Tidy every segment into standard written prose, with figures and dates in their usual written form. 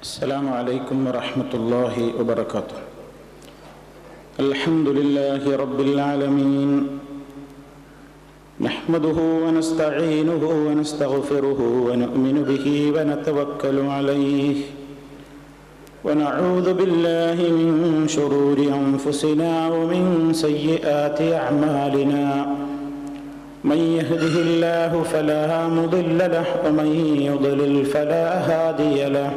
السلام عليكم ورحمة الله وبركاته. الحمد لله رب العالمين، نحمده ونستعينه ونستغفره ونؤمن به ونتوكل عليه، ونعوذ بالله من شرور أنفسنا ومن سيئات أعمالنا. من يهده الله فلا مضل له ومن يضلل فلا هادي له،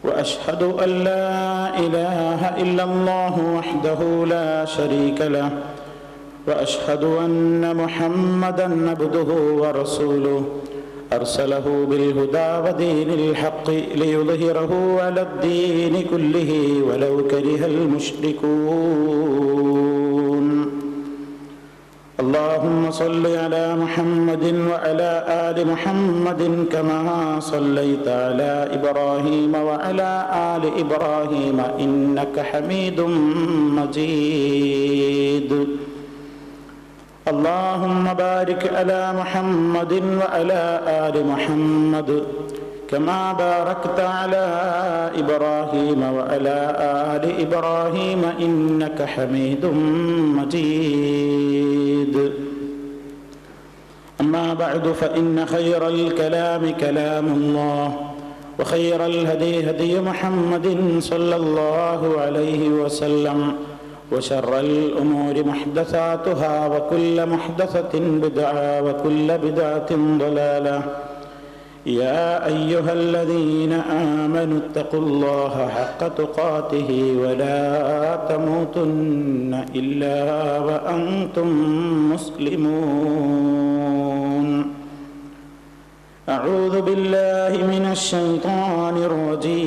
وأشهد أن لا إله إلا الله وحده لا شريك له، وأشهد أن محمدًا عبده ورسوله أرسله بالهدى ودين الحق ليظهره على الدين كله ولو كره المشركون. اللهم صل على محمد وعلى آل محمد كما صليت على إبراهيم وعلى آل إبراهيم إنك حميد مجيد. اللهم بارك على محمد وعلى آل محمد كما باركت على إبراهيم وعلى آل إبراهيم إنك حميد مجيد. أما بعد، فإن خير الكلام كلام الله، وخير الهدي هدي محمد صلى الله عليه وسلم، وشر الأمور محدثاتها، وكل محدثة بدعة، وكل بدعة ضلالة. يا أيها الذين آمنوا اتقوا الله حق تقاته ولا تموتن إلا وأنتم مسلمون. أعوذ بالله من الشيطان الرجيم.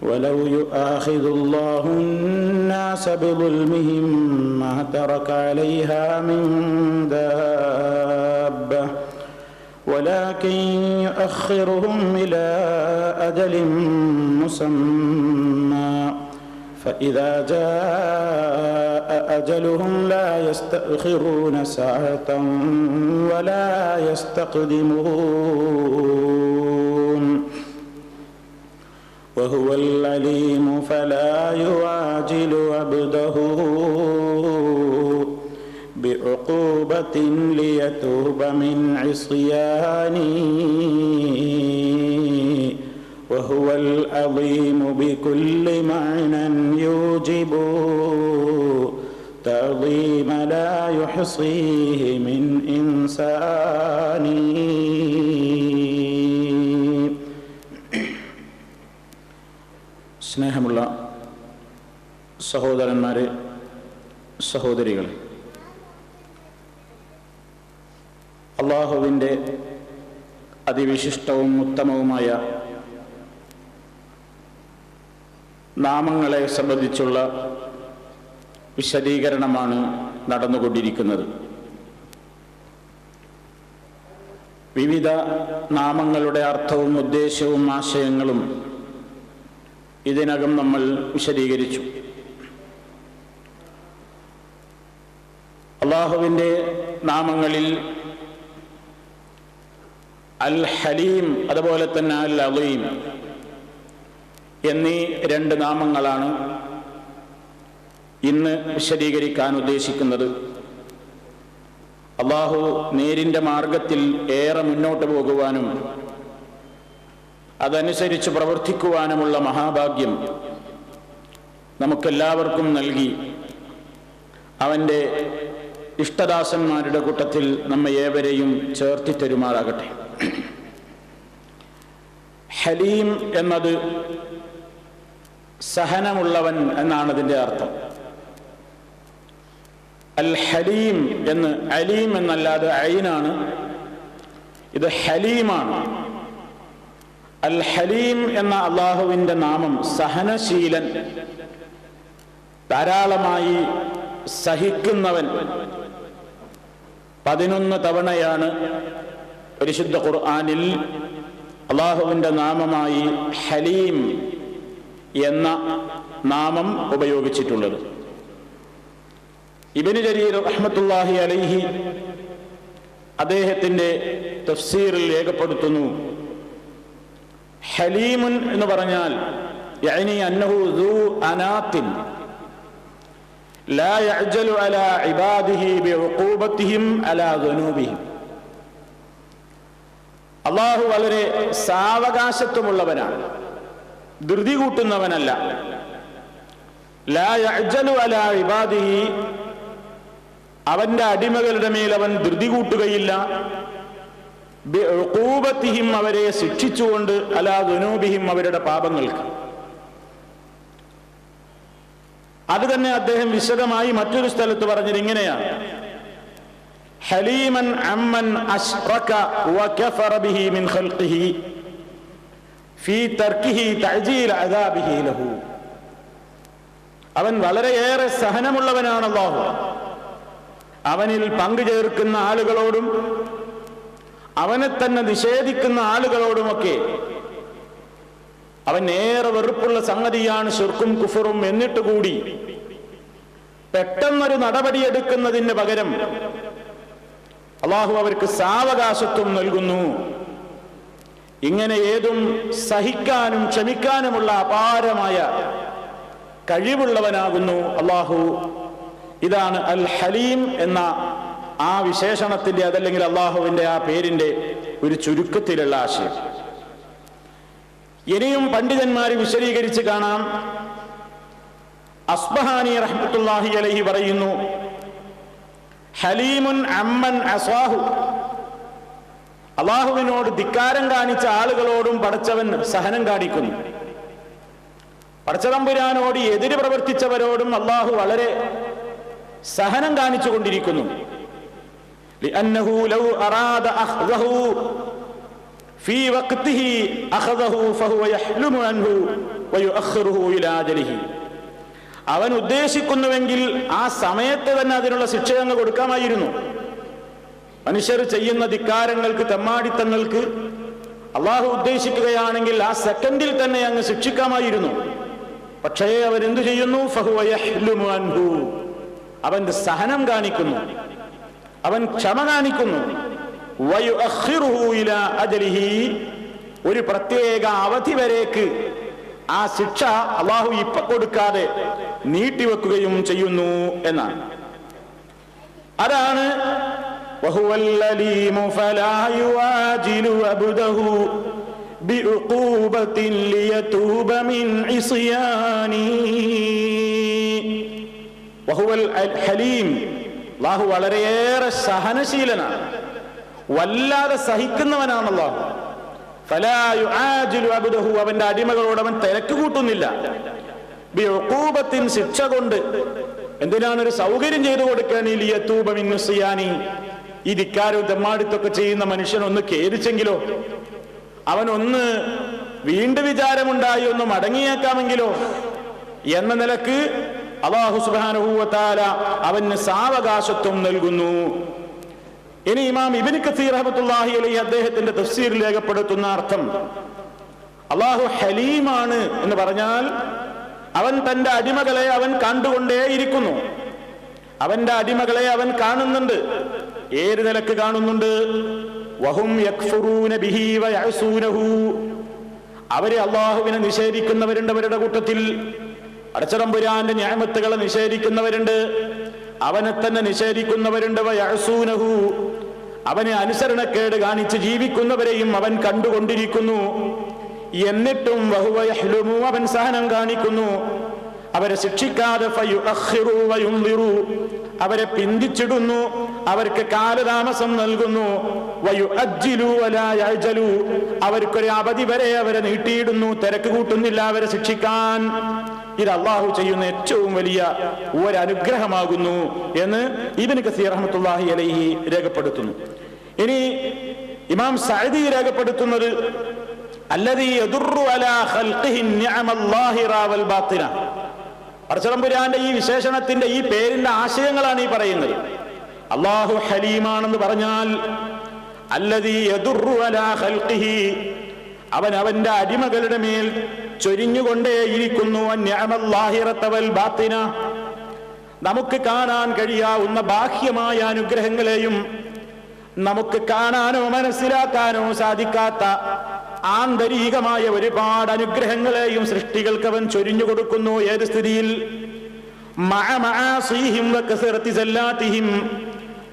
ولو يؤاخذ الله الناس بظلمهم ما ترك عليها من دابة، ولكن يؤخرهم إلى أجل مسمى، فإذا جاء أجلهم لا يستأخرون ساعة ولا يستقدمون. وهو العليم فلا يعاجل عبده بعقوبة ليتوب من عصيانه، وهو العظيم بكل معنى يوجب تعظيم لا يحصيه من إنسان. സ്നേഹമുള്ള സഹോദരന്മാരെ, സഹോദരികളെ, അല്ലാഹുവിൻ്റെ അതിവിശിഷ്ടവും ഉത്തമവുമായ നാമങ്ങളെ സംബന്ധിച്ചുള്ള വിശദീകരണമാണ് നടന്നുകൊണ്ടിരിക്കുന്നത്. വിവിധ നാമങ്ങളുടെ അർത്ഥവും ഉദ്ദേശ്യവും ആശയങ്ങളും ഇതിനകം നമ്മൾ വിശദീകരിച്ചു. അല്ലാഹുവിൻ്റെ നാമങ്ങളിൽ അൽ ഹലീം, അതുപോലെ തന്നെ അൽ അലീം എന്നീ രണ്ട് നാമങ്ങളാണ് ഇന്ന് വിശദീകരിക്കാൻ ഉദ്ദേശിക്കുന്നത്. അല്ലാഹു നേരിൻ്റെ മാർഗത്തിൽ ഏറെ മുന്നോട്ട് പോകുവാനും അതനുസരിച്ച് പ്രവർത്തിക്കുവാനുമുള്ള മഹാഭാഗ്യം നമുക്കെല്ലാവർക്കും നൽകി അവൻ്റെ ഇഷ്ടദാസന്മാരുടെ കൂട്ടത്തിൽ നമ്മെ ഏവരെയും ചേർത്തി തരുമാറാകട്ടെ. ഹലീം എന്നത് സഹനമുള്ളവൻ എന്നാണ് അതിൻ്റെ അർത്ഥം. അൽ ഹലീം എന്ന്, അലീം എന്നല്ലാതെ ഐനാണ്, ഇത് ഹലീമാണ്. അൽ ഹലീം എന്ന അള്ളാഹുവിൻ്റെ നാമം സഹനശീലൻ, ധാരാളമായി സഹിക്കുന്നവൻ. 11 തവണയാണ് പരിശുദ്ധ ഖുർആനിൽ അള്ളാഹുവിൻ്റെ നാമമായി ഹലീം എന്ന നാമം ഉപയോഗിച്ചിട്ടുള്ളത്. ഇബ്നു ജരീർ റഹ്മത്തുള്ളാഹി അലൈഹി അദ്ദേഹത്തിൻ്റെ തഫ്സീറിൽ രേഖപ്പെടുത്തുന്നു, ഹലീമുൻ എന്ന് പറഞ്ഞാൽ യഅനി അന്നഹു ദൂ അനാത്തിൻ ലാ യഅ്ജലു അലാ ഇബാദിഹി ബിഉഖൂബത്തിഹിം അലാ ദുനൂബിഹിം. അല്ലാഹു വളരെ സാവകാശത്വമുള്ളവനാണ്, ധൃതി കൂട്ടുന്നവനല്ല. ലാ യഅ്ജലു അലാ ഇബാദിഹി, അവന്റെ അടിമകളുടെ മേൽ അവൻ ധൃതി കൂട്ടുകയില്ല. ബിഉഖൂബത്തിഹിം, അവരെ ശിക്ഷിച്ചുകൊണ്ട്, അലാ ദുനൂബിഹിം, അവരുടെ പാപങ്ങൾക്ക്. അത് തന്നെ അദ്ദേഹം വിശദമായി മറ്റൊരു സ്ഥലത്ത് പറഞ്ഞത് ഇങ്ങനെയാണ്: ഹലീമൻ അമ്മൻ അശ്റക വകഫറ ബിഹി മിൻ ഖൽഖിഹി ഫീ തർക്കിഹി തഅജീൽ അദാബിഹി ലഹു. അവൻ വളരെയേറെ സഹനമുള്ളവനാണ് അല്ലാഹു. അവനിൽ പങ്കു ചേർക്കുന്ന ആളുകളോടും അവനെ തന്നെ നിഷേധിക്കുന്ന ആളുകളോടുമൊക്കെ അവൻ ഏറെ വെറുപ്പുള്ള സംഗതിയാണ് ശിർക്കും കുഫറും. എന്നിട്ട് കൂടി പെട്ടെന്നൊരു നടപടിയെടുക്കുന്നതിന് പകരം അള്ളാഹു അവർക്ക് സാവകാശത്വം നൽകുന്നു. ഇങ്ങനെ ഏതും സഹിക്കാനും ക്ഷമിക്കാനുമുള്ള അപാരമായ കഴിവുള്ളവനാകുന്നു അള്ളാഹു. ഇതാണ് അൽ ഹലീം എന്ന ആ വിശേഷണത്തിന്റെ, അതല്ലെങ്കിൽ അള്ളാഹുവിന്റെ ആ പേരിന്റെ ഒരു ചുരുക്കത്തിലുള്ള ആശയം. ഇനിയും പണ്ഡിതന്മാർ വിശദീകരിച്ച് കാണാം. അസ്ബഹാനി റഹ്മത്തുള്ളാഹി അലൈഹി പറയുന്നു: ഹലീമുൻ അമ്മൻ അസ്വാഹു, അള്ളാഹുവിനോട് ധിക്കാരം കാണിച്ച ആളുകളോടും പടച്ചവൻ സഹനം കാണിക്കുന്നു. പടച്ചതമ്പുരാനോട് എതിര് പ്രവർത്തിച്ചവരോടും അള്ളാഹു വളരെ സഹനം കാണിച്ചു കൊണ്ടിരിക്കുന്നു. ലിഅന്നഹു ലൗ അറാദ അഖ്ദഹു ഫീ വഖ്തിഹി അഖദഹു ഫഹുവ യഹ്ലുമു അൻഹു വയുഅഖിറുഹു ഇലാ അജലിഹി. അവൻ ഉദ്ദേശിക്കുന്നുവെങ്കിൽ ആ സമയത്ത് തന്നെ അതിനുള്ള ശിക്ഷ അങ്ങ് കൊടുക്കാമായിരുന്നു. മനുഷ്യർ ചെയ്യുന്ന ധിക്കാരങ്ങൾക്ക്, തെമ്മാടിത്തങ്ങൾക്ക് അള്ളാഹു ഉദ്ദേശിക്കുകയാണെങ്കിൽ ആ സെക്കൻഡിൽ തന്നെ അങ്ങ് ശിക്ഷിക്കാമായിരുന്നു. പക്ഷേ അവൻ എന്തു ചെയ്യുന്നു? ഫഹുവ യഹ്ലുമു അൻഹു, അവന്റെ സഹനം കാണിക്കുന്നു, അവൻ ക്ഷമ കാണിക്കുന്നു. വയുഅഖിറുഹു ഇലാ അജലിഹി, ഒരു പ്രത്യേക അവധി വരേക്ക് ആ ശിക്ഷ അള്ളാഹു ഇപ്പൊ കൊടുക്കാതെ നീട്ടിവെക്കുകയും ചെയ്യുന്നു എന്നാണ്. അതാണ് വഹുവൽ അലീമു ഫലാ യുആജിലു അബ്ദഹു ബിഉഖൂബത്തിൻ ലിയതൂബ മിൻ ഇസ്യാനി. വഹുവൽ ഹലീം, അല്ലാഹു വളരെയേറെ സഹനശീലനാണ്, വല്ലാതെ സഹിക്കുന്നവനാണ് അല്ലാഹു. ഫലാ യുആജിലു അബ്ദഹു, അവന്റെ അടിമകളോട് അവൻ തിരക്ക് കൂട്ടുന്നില്ല. ബിഉഖൂബത്തിൻ, ശിക്ഷ കൊണ്ട്. എന്തിനാണ്? ഒരു സൗകര്യം ചെയ്തു കൊടുക്കാൻ. ലിയതൂബ മിൻ ഇസ്യാനി, ഈ ധിക്കാരവും തെമ്മാടിത്തൊക്കെ ചെയ്യുന്ന മനുഷ്യൻ ഒന്ന് ഖേദിച്ചെങ്കിലോ, അവനൊന്ന് വീണ്ടും വിചാരമുണ്ടായി ഒന്ന് മടങ്ങിയേക്കാമെങ്കിലോ എന്ന നിലക്ക് അല്ലാഹു സുബ്ഹാനഹു വ തആല അവന് സാവകാശത്വം നൽകുന്നു. ഇനി ഇമാം ഇബ്നു കസീർ റഹ്മത്തുള്ളാഹി അലൈഹി അദ്ദേഹത്തിന്റെ തഫ്സീറിൽ രേഖപ്പെടുത്തുന്ന അർത്ഥം, അല്ലാഹു ഹലീമാണ് എന്ന് പറഞ്ഞാൽ അവൻ തന്റെ അടിമകളെ അവൻ കണ്ടുകൊണ്ടേയിരിക്കുന്നു. അവന്റെ അടിമകളെ അവൻ കാണുന്നുണ്ട്. ഏത് നിലക്ക് കാണുന്നുണ്ട്? വഹും യക്ഫുറൂന ബിഹി വയഅസൂനഹു, അവരെ അല്ലാഹുവിനെ നിഷേധിക്കുന്നവരുണ്ട് അവരുടെ കൂട്ടത്തിൽ. പടച്ചതമ്പുരാന്റെ നിഅമത്തുകളെ നിഷേധിക്കുന്നവരുണ്ട്, അവനെ തന്നെ നിഷേധിക്കുന്നവരുണ്ട്. വയഅസൂനഹു, അവനെ അനുസരണക്കേട് കാണിച്ച് ജീവിക്കുന്നവരെയും അവൻ കണ്ടുകൊണ്ടിരിക്കുന്നു. എന്നിട്ടും വഹുവ യഹ്ലുമു, അവൻ സഹനം കാണിക്കുന്നു, അവരെ ശിക്ഷിക്കാതെ. ഫയുഅഖിറു വയുൻദിറു, അവരെ പിന്തിച്ചിടുന്നു, അവർക്ക് കാലതാമസം നൽകുന്നു. വയുഅജ്ജിലു വലാ യഅ്ജലു, അവർക്കൊരു അവധി വരെ അവരെ നീട്ടിയിടുന്നു, തിരക്ക് കൂട്ടുന്നില്ല അവരെ ശിക്ഷിക്കാൻ. ഇത് അള്ളാഹു ചെയ്യുന്ന ഏറ്റവും വലിയ ഒരനുഗ്രഹമാകുന്നു എന്ന് ഇബ്നു കസീർ റഹ്മത്തുള്ളാഹി അലൈഹി രേഖപ്പെടുത്തുന്നു. ഇനി ഇമാം സഅദി രേഖപ്പെടുത്തുന്നത് അല്ലദീ യദുറു അലാ ഖൽഖിഹി നിഅമല്ലാഹിറ വൽ ബാത്തിന. പടച്ചതമ്പുരാന്റെ ഈ വിശേഷണത്തിന്റെ, ഈ പേരിന്റെ ആശയങ്ങളാണ് ഈ പറയുന്നത്. അല്ലാഹു ഹലീമാണെന്ന് പറഞ്ഞാൽ അല്ലദീ യദുറു അലാ ഖൽഖിഹി, അവൻ അവന്റെ അടിമകളുടെ മേൽ ചൊരിഞ്ഞുകൊണ്ടേയിരിക്കുന്നു. നിഅമല്ലാഹിറത വൽ ബാത്തിന, നമുക്ക് കാണാൻ കഴിയാവുന്ന ബാഹ്യമായ അനുഗ്രഹങ്ങളെയും നമുക്ക് കാണാനോ മനസ്സിലാക്കാനോ സാധിക്കാത്ത ആന്തരികമായ ഒരുപാട് അനുഗ്രഹങ്ങളെയും സൃഷ്ടികൾക്ക് അവൻ ചൊരിഞ്ഞു കൊടുക്കുന്നു. ഏത് സ്ഥിതിയിൽ?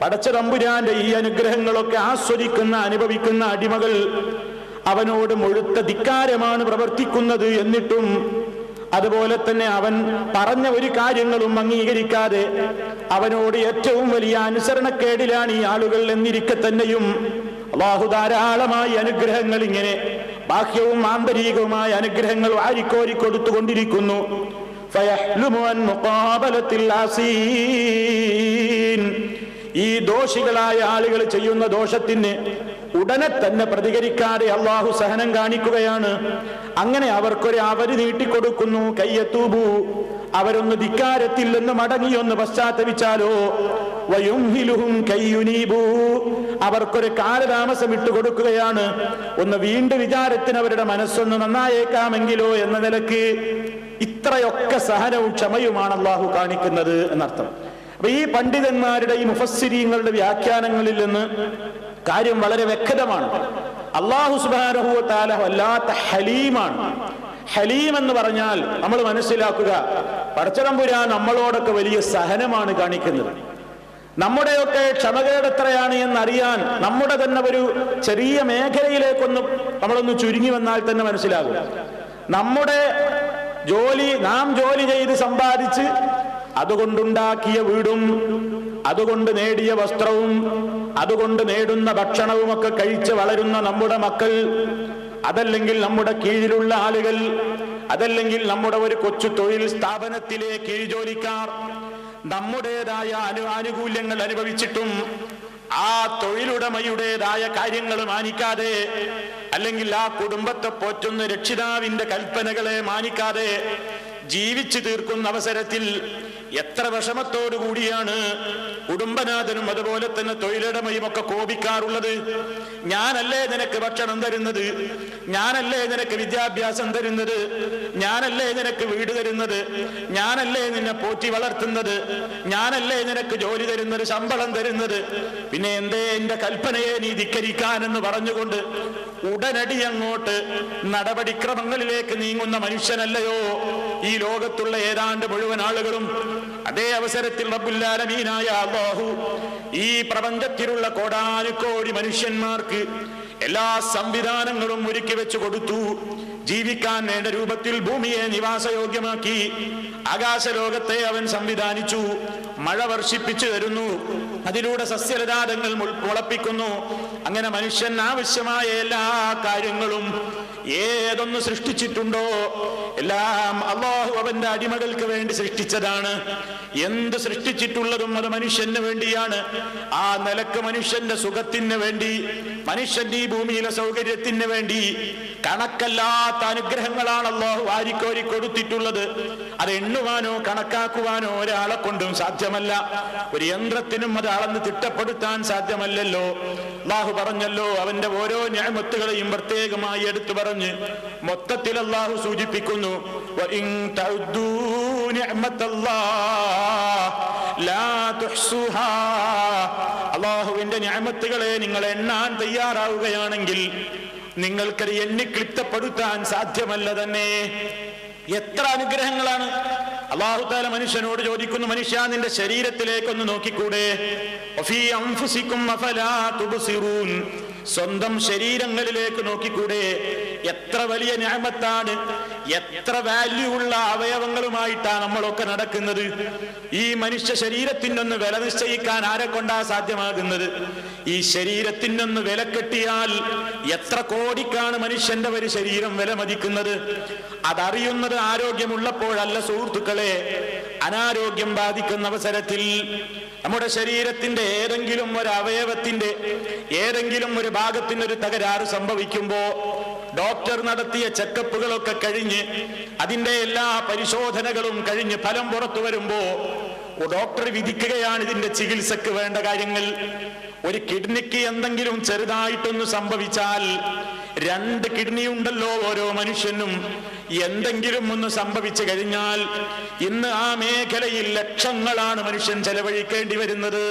പടച്ച തമ്പുരാന്റെ ഈ അനുഗ്രഹങ്ങളൊക്കെ ആസ്വദിക്കുന്ന അനുഭവിക്കുന്ന അടിമകൾ അവനോട് മുഴുത്ത ധിക്കാരമാണ് പ്രവർത്തിക്കുന്നത്. എന്നിട്ടും അതുപോലെ തന്നെ അവൻ പറഞ്ഞ ഒരു കാര്യങ്ങളും അംഗീകരിക്കാതെ അവനോട് ഏറ്റവും വലിയ അനുസരണക്കേടിലാണ് ഈ ആളുകൾ എന്നിരിക്കെ തന്നെയും അല്ലാഹു ധാരാളമായി അനുഗ്രഹങ്ങൾ, ഇങ്ങനെ ബാഹ്യവും ആന്തരികവുമായ അനുഗ്രഹങ്ങൾ വാരിക്കോരി കൊടുത്തുകൊണ്ടിരിക്കുന്നു. ഈ ദോഷികളായ ആളുകൾ ചെയ്യുന്ന ദോഷത്തിന് ഉടനെ തന്നെ പ്രതികരിക്കാതെ അള്ളാഹു സഹനം കാണിക്കുകയാണ്. അങ്ങനെ അവർക്കൊരു അവര് നീട്ടിക്കൊടുക്കുന്നു. കയ്യത്തൂബു, അവരൊന്ന് ധിക്കാരത്തിൽ നിന്ന് മടങ്ങിയൊന്ന് പശ്ചാത്തപിച്ചാലോ, വയുംഹിലുഹും കയ്യുനീബു, അവർക്കൊരു കാലതാമസം ഇട്ടുകൊടുക്കുകയാണ്. ഒന്ന് വീണ്ടും വിചാരത്തിന് അവരുടെ മനസ്സൊന്ന് നന്നായേക്കാമെങ്കിലോ എന്ന നിലക്ക് ഇത്രയൊക്കെ സഹനവും ക്ഷമയുമാണ് അള്ളാഹു കാണിക്കുന്നത് എന്നർത്ഥം. അപ്പൊ ഈ പണ്ഡിതന്മാരുടെ ഈ മുഫസ്സിരീങ്ങളുടെ വ്യാഖ്യാനങ്ങളിൽ നിന്ന് കാര്യം വളരെ വ്യക്തമാണ്. അല്ലാഹു സുബ്ഹാനഹു വ തആല വല്ലാത്ത ഹലീമാണ്. ഹലീം എന്ന് പറഞ്ഞാൽ നമ്മൾ മനസ്സിലാക്കുക, പടച്ചതമ്പുരാൻ നമ്മളോടൊക്കെ വലിയ സഹനമാണ് കാണിക്കുന്നത്. നമ്മുടെയൊക്കെ ക്ഷമകേട് എത്രയാണ് എന്നറിയാൻ നമ്മുടെ തന്നെ ഒരു ചെറിയ മേഖലയിലേക്കൊന്ന് നമ്മളൊന്ന് ചുരുങ്ങി വന്നാൽ തന്നെ മനസ്സിലാകും. നമ്മുടെ നാം ജോലി ചെയ്ത് സമ്പാദിച്ച് അതുകൊണ്ടുണ്ടാക്കിയ വീടും അതുകൊണ്ട് നേടിയ വസ്ത്രവും അതുകൊണ്ട് നേടുന്ന ഭക്ഷണവും ഒക്കെ കഴിച്ച് വളരുന്ന നമ്മുടെ മക്കൾ, അതല്ലെങ്കിൽ നമ്മുടെ കീഴിലുള്ള ആളുകൾ, അതല്ലെങ്കിൽ നമ്മുടെ ഒരു കൊച്ചു തൊഴിൽ സ്ഥാപനത്തിലെ കീഴ്ജോലിക്കാർ നമ്മുടേതായ ആനുകൂല്യങ്ങൾ അനുഭവിച്ചിട്ടും ആ തൊഴിലുടമയുടേതായ കാര്യങ്ങൾ മാനിക്കാതെ, അല്ലെങ്കിൽ ആ കുടുംബത്തെ പോറ്റുന്ന രക്ഷിതാവിന്റെ കൽപ്പനകളെ മാനിക്കാതെ ജീവിച്ചു തീർക്കുന്ന അവസരത്തിൽ എത്ര വിഷമത്തോടു കൂടിയാണ് കുടുംബനാഥനും അതുപോലെ തന്നെ തൊഴിലുടമയും ഒക്കെ കോപിക്കാറുള്ളത്. ഞാനല്ലേ നിനക്ക് ഭക്ഷണം തരുന്നത്, ഞാനല്ലേ നിനക്ക് വിദ്യാഭ്യാസം തരുന്നത്, ഞാനല്ലേ നിനക്ക് വീട് തരുന്നത്, ഞാനല്ലേ നിന്നെ പോറ്റി വളർത്തുന്നത്, ഞാനല്ലേ നിനക്ക് ജോലി തരുന്നത്, ശമ്പളം തരുന്നത്, പിന്നെ എന്തേ എന്റെ കൽപ്പനയെ നീ ധിക്കരിക്കാനെന്ന് പറഞ്ഞുകൊണ്ട് ഉടനടി അങ്ങോട്ട് നടപടിക്രമങ്ങളിലേക്ക് നീങ്ങുന്ന മനുഷ്യനല്ലയോ ഈ ലോകത്തുള്ള ഏതാണ്ട് മുഴുവൻ ആളുകളും. അതേ അവസരത്തിൽ റബ്ബുൽ ആലമീനായ അല്ലാഹു ഈ പ്രപഞ്ചത്തിലുള്ള കോടാനുകോടി മനുഷ്യന്മാർക്ക് എല്ലാ സംവിധാനങ്ങളും ഒരുക്കി വെച്ചു കൊടുത്തു. ജീവിക്കാൻ വേണ്ട രൂപത്തിൽ ഭൂമിയെ നിവാസയോഗ്യമാക്കി. ആകാശലോകത്തെ അവൻ സംവിധാനിച്ചു. മഴ വർഷിപ്പിച്ചു തരുന്നു, അതിലൂടെ സസ്യലതാദങ്ങൾ മുളപ്പിക്കുന്നു. അങ്ങനെ മനുഷ്യൻ ആവശ്യമായ എല്ലാ കാര്യങ്ങളും ഏതൊന്ന് സൃഷ്ടിച്ചിട്ടുണ്ടോ എല്ലാം അല്ലാഹു അവന്റെ അടിമകൾക്ക് വേണ്ടി സൃഷ്ടിച്ചതാണ്. എന്ത് സൃഷ്ടിച്ചിട്ടുള്ളതും അത് മനുഷ്യന് വേണ്ടിയാണ്. ആ നിലക്ക് മനുഷ്യന്റെ സുഖത്തിന് വേണ്ടി, മനുഷ്യന്റെ ഈ ഭൂമിയിലെ സൗകര്യത്തിന് വേണ്ടി കണക്കല്ലാത്ത അനുഗ്രഹങ്ങളാണ് അല്ലാഹു വാരിക്കോരി കൊടുത്തിട്ടുള്ളത്. അത് എണ്ണുവാനോ കണക്കാക്കുവാനോ ഒരാളെ കൊണ്ടും സാധ്യമല്ല. ഒരു യന്ത്രത്തിനും അത് അളന്ന് തിട്ടപ്പെടുത്താൻ സാധ്യമല്ലല്ലോ. അല്ലാഹു പറഞ്ഞല്ലോ, അവന്റെ ഓരോ നിഅമത്തുകളെയും പ്രത്യേകമായി എടുത്തു പറഞ്ഞ് മൊത്തത്തിൽ അല്ലാഹു സൂചിപ്പിക്കുന്നു, വഇൻ തഉദ്ദൂ നിഅമത്തല്ലാഹ് ലാ തുഹ്സുഹാ. അല്ലാഹുവിന്റെ നിഅമത്തുകളെ നിങ്ങൾ എണ്ണാൻ തയ്യാറാവുകയാണെങ്കിൽ നിങ്ങൾക്കത് എണ്ണിക്ലിപ്തപ്പെടുത്താൻ സാധ്യമല്ല തന്നെ. എത്ര അനുഗ്രഹങ്ങളാണ്! അല്ലാഹു തആല മനുഷ്യനോട് ചോദിക്കുന്നു, മനുഷ്യ നിന്റെ ശരീരത്തിലേക്കൊന്ന് നോക്കിക്കൂടെ? വഫീ അൻഫുസികും അഫലാ തുബ്സിറൂൻ. സ്വന്തം ശരീരങ്ങളിലേക്ക് നോക്കിക്കൂടെ? എത്ര വലിയ നിഅമത്താണ്! എത്ര വാല്യൂ ഉള്ള അവയവങ്ങളുമായിട്ടാണ് നമ്മളൊക്കെ നടക്കുന്നത്. ഈ മനുഷ്യ ശരീരത്തിനൊന്ന് വില നിശ്ചയിക്കാൻ ആരെ കൊണ്ടാ സാധ്യമാകുന്നത്? ഈ ശരീരത്തിനൊന്ന് വില കെട്ടിയാൽ എത്ര കോടിക്കാണ് മനുഷ്യന്റെ ഒരു ശരീരം വില മതിക്കുന്നത്? അതറിയുന്നത് ആരോഗ്യമുള്ളപ്പോഴല്ല സുഹൃത്തുക്കളെ. അനാരോഗ്യം ബാധിക്കുന്ന അവസരത്തിൽ നമ്മുടെ ശരീരത്തിന്റെ ഏതെങ്കിലും ഒരു അവയവത്തിന്റെ ഏതെങ്കിലും ഒരു ഭാഗത്തിന് ഒരു തകരാറ് സംഭവിക്കുമ്പോ ഡോക്ടർ നടത്തിയ ചെക്കപ്പുകളൊക്കെ കഴിഞ്ഞ് അതിന്റെ എല്ലാ പരിശോധനകളും കഴിഞ്ഞ് ഫലം പുറത്തു വരുമ്പോ ഡോക്ടർ വിധിക്കുകയാണ് ഇതിന്റെ ചികിത്സക്ക് വേണ്ട കാര്യങ്ങൾ. ഒരു കിഡ്നിക്ക് എന്തെങ്കിലും ചെറുതായിട്ടൊന്ന് സംഭവിച്ചാൽ 2 കിഡ്നി ഉണ്ടല്ലോ ഓരോ മനുഷ്യനും. എന്തെങ്കിലും ഒന്ന് സംഭവിച്ചു കഴിഞ്ഞാൽ ഇന്ന് ആ മേഖലയിൽ ലക്ഷങ്ങളാണ് മനുഷ്യൻ ചെലവഴിക്കേണ്ടി വരുന്നത്.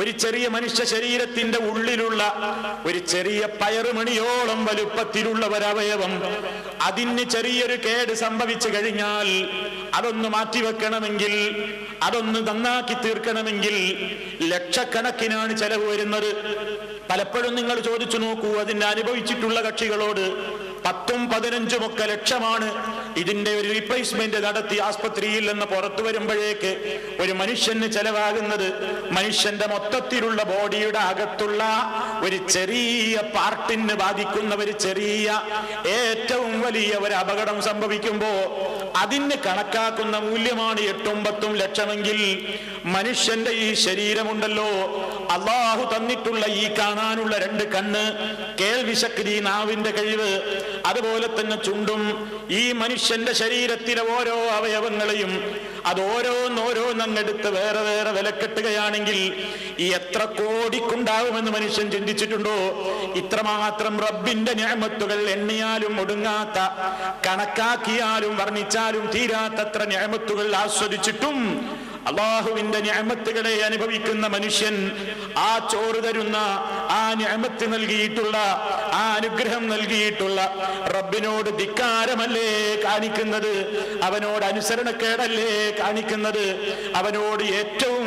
ഒരു ചെറിയ മനുഷ്യ ശരീരത്തിന്റെ ഉള്ളിലുള്ള ഒരു ചെറിയ പയറുമണിയോളം വലുപ്പത്തിലുള്ള ഒരവയവം, അതിന് ചെറിയൊരു കേട് സംഭവിച്ചു കഴിഞ്ഞാൽ അതൊന്ന് മാറ്റിവെക്കണമെങ്കിൽ, അതൊന്ന് നന്നാക്കി തീർക്കണമെങ്കിൽ ലക്ഷക്കണക്കിനാണ് ചെലവ് വരുന്നത്. പലപ്പോഴും നിങ്ങൾ ചോദിച്ചു നോക്കൂ, അതിനെ അനുഭവിച്ചിട്ടുള്ള കക്ഷികളോട് 10-15 ലക്ഷമാണ് ഇതിന്റെ ഒരു റീപ്ലേസ്മെന്റ് നടത്തി ആസ്പത്രിയിൽ നിന്ന് പുറത്തു വരുമ്പോഴേക്ക് ഒരു മനുഷ്യന് ചെലവാകുന്നത്. മനുഷ്യന്റെ മൊത്തത്തിലുള്ള ബോഡിയുടെ അകത്തുള്ള ഒരു ചെറിയ പാർട്ടിന് ബാധിക്കുന്ന ഒരു ചെറിയ ഏറ്റവും വലിയ ഒരു അപകടം സംഭവിക്കുമ്പോ അതിന് കണക്കാക്കുന്ന മൂല്യമാണ് 8-10 ലക്ഷമെങ്കിൽ മനുഷ്യന്റെ ഈ ശരീരമുണ്ടല്ലോ, അള്ളാഹു തന്നിട്ടുള്ള ഈ കാണാനുള്ള 2 കണ്ണ്, കേൾവിശക്തി, നാവിന്റെ കഴിവ്, അതുപോലെ തന്നെ ചുണ്ടും, ഈ മനുഷ്യന്റെ ശരീരത്തിലെ ഓരോ അവയവങ്ങളെയും അത് ഓരോന്നോരോന്നെടുത്ത് വേറെ വേറെ വിലക്കെട്ടുകയാണെങ്കിൽ ഈ എത്ര കോടിക്കുണ്ടാവുമെന്ന് മനുഷ്യൻ ചിന്തിച്ചിട്ടുണ്ടോ? ഇത്രമാത്രം റബ്ബിന്റെ നിഅമത്തുകൾ എണ്ണിയാലും ഒടുങ്ങാത്ത, കണക്കാക്കിയാലും വർണ്ണിച്ചാലും തീരാത്തത്ര നിഅമത്തുകൾ ആസ്വദിച്ചിട്ടും അള്ളാഹുവിന്റെ നിഅമത്തുകളെ അനുഭവിക്കുന്ന മനുഷ്യൻ ആ ചോറ് തരുന്ന, ആ നിഅമത്ത് നൽകിയിട്ടുള്ള, ആ അനുഗ്രഹം നൽകിയിട്ടുള്ള റബ്ബിനോട് ധിക്കാരമല്ലേ കാണിക്കുന്നത്? അവനോട് അനുസരണക്കേടല്ലേ കാണിക്കുന്നത്? അവനോട് ഏറ്റവും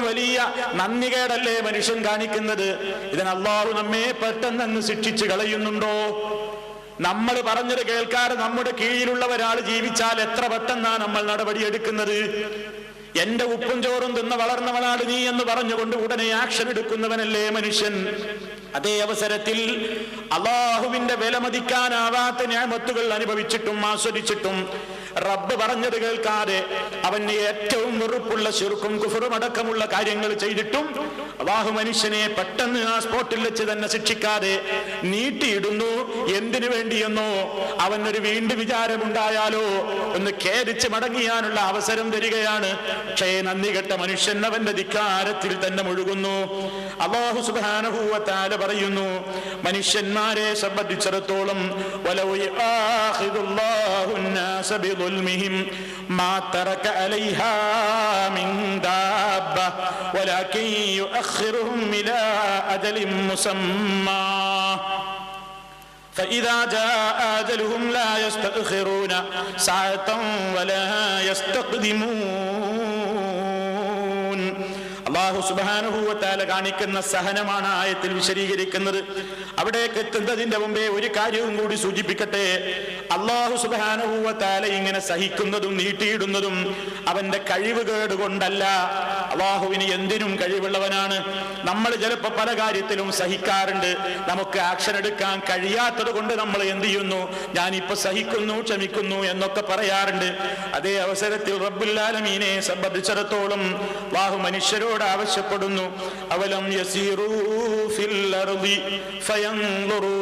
വലിയ നന്ദികേടല്ലേ മനുഷ്യൻ കാണിക്കുന്നത്? ഇതിന് അള്ളാഹു നമ്മെ പെട്ടെന്ന് അങ്ങ് ശിക്ഷിച്ചു കളയുന്നുണ്ടോ? നമ്മൾ പറഞ്ഞത് കേൾക്കാതെ നമ്മുടെ കീഴിലുള്ള ഒരാൾ ജീവിച്ചാൽ എത്ര പെട്ടെന്നാണ് നമ്മൾ നടപടിയെടുക്കുന്നത്? എന്റെ ഉപ്പും ചോറും തിന്ന് വളർന്നവനാണ് നീ എന്ന് പറഞ്ഞുകൊണ്ട് ഉടനെ ആക്ഷൻ എടുക്കുന്നവനല്ലേ മനുഷ്യൻ. അതേ അവസരത്തിൽ അള്ളാഹുവിന്റെ വിലമതിക്കാനാവാത്ത നിഅമത്തുകൾ അനുഭവിച്ചിട്ടും ആസ്വദിച്ചിട്ടും റബ്ബ് പറഞ്ഞത് കേൾക്കാതെ അവന് ഏറ്റവും വെറുപ്പുള്ള ശിർക്കും കുഫറും അടക്കമുള്ള കാര്യങ്ങൾ ചെയ്തിട്ടും അള്ളാഹു മനുഷ്യനെ പെട്ടെന്ന് ആ സ്പോട്ടിൽ വെച്ച് തന്നെ ശിക്ഷിക്കാതെ നീട്ടിയിടുന്നു. എന്തിനു വേണ്ടിയെന്നോ? അവനൊരു വീണ്ടും വിചാരമുണ്ടായാലോ ഒന്ന് ഖേദിച്ച് മടങ്ങിയാനുള്ള അവസരം തരികയാണ്. പക്ഷേ നന്ദി കെട്ട മനുഷ്യൻ അവന്റെ ധിക്കാരത്തിൽ തന്നെ മുഴുകുന്നു. അല്ലാഹു സുബ്ഹാനഹു വ തആല പറയുന്നു, മനുഷ്യന്മാരെ സംബന്ധിച്ചിടത്തോളം വലൗ യആഖിദുല്ലാഹു അൻ-നാസ ബിദുൽമിഹിം മാ തറക അലൈഹാ മിൻ ദാബ്ബ വലാകിൻ യുഅഖിറുഹും ഇലാ അജലിൻ മുസമ്മാ فإذا جاء أجلهم لا يستأخرون ساعة ولا يستقدمون. അല്ലാഹു സുബ്ഹാനഹു വ തആല കാണിക്കുന്ന സഹനമാണ് ആയത്തിൽ വിശദീകരിക്കുന്നത്. അവിടേക്ക് എത്തുന്നതിന്റെ മുമ്പേ ഒരു കാര്യവും കൂടി സൂചിപ്പിക്കട്ടെ. അല്ലാഹു സുബ്ഹാനഹു വ തആല ഇങ്ങനെ സഹിക്കുന്നതും നീട്ടിയിടുന്നതും അവന്റെ കഴിവുകേട് കൊണ്ടല്ല. അല്ലാഹുവിന് എന്തിനും കഴിവുള്ളവനാണ്. നമ്മൾ ചിലപ്പോൾ പല കാര്യത്തിലും സഹിക്കാറുണ്ട്. നമുക്ക് ആക്ഷൻ എടുക്കാൻ കഴിയാത്തത് കൊണ്ട് നമ്മൾ എന്ത് ചെയ്യുന്നു? ഞാനിപ്പോ സഹിക്കുന്നു, ക്ഷമിക്കുന്നു എന്നൊക്കെ പറയാറുണ്ട്. അതേ അവസരത്തിൽ റബ്ബുൽ ആലമീനെ സംബന്ധിച്ചിടത്തോളം അല്ലാഹു മനുഷ്യരോട് ആവശ്യപ്പെടുന്നു, അവലം യസീറൂ ഫിൽ അർളി ഫയൻദുറൂ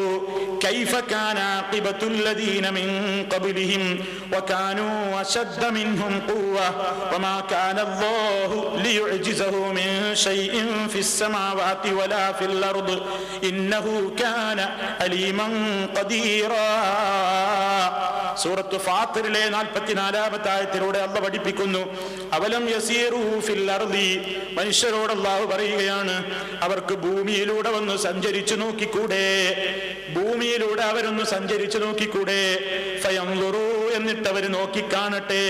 കൈഫ കാന ആഖിബത്തുൽ ലദീന മിൻ ഖബ്ലിഹിം വകാനൂ അശദ്ദ മിൻഹും ഖുവ്വ വമാ കാന അല്ലാഹു ലിയുഅ്ജിസഹു മിൻ ശൈഇൻ ഫിസ് സമാവാതി വലാ ഫിൽ അർദ് ഇന്നഹു കാന അലീമൻ ഖദീറാ. സൂറത്ത് ഫാത്തിറിലെ 44-ാമത്തെ ആയത്തിലൂടെ അല്ലാഹു പഠിപ്പിക്കുന്നു, അവലം യസീറൂ ഫിൽ അർളി, മനുഷ്യരോട് അല്ലാഹു പറയുകയാണ്, അവർക്ക് ഭൂമിയിലൂടെ വന്ന് സഞ്ചരിച്ചു നോക്കിക്കൂടെ? ഭൂമിയിലൂടെ അവരൊന്ന് സഞ്ചരിച്ചു നോക്കിക്കൂടെ? ഫയൻദുറൂ, എന്നിട്ട് അവർ നോക്കിക്കാണട്ടെ,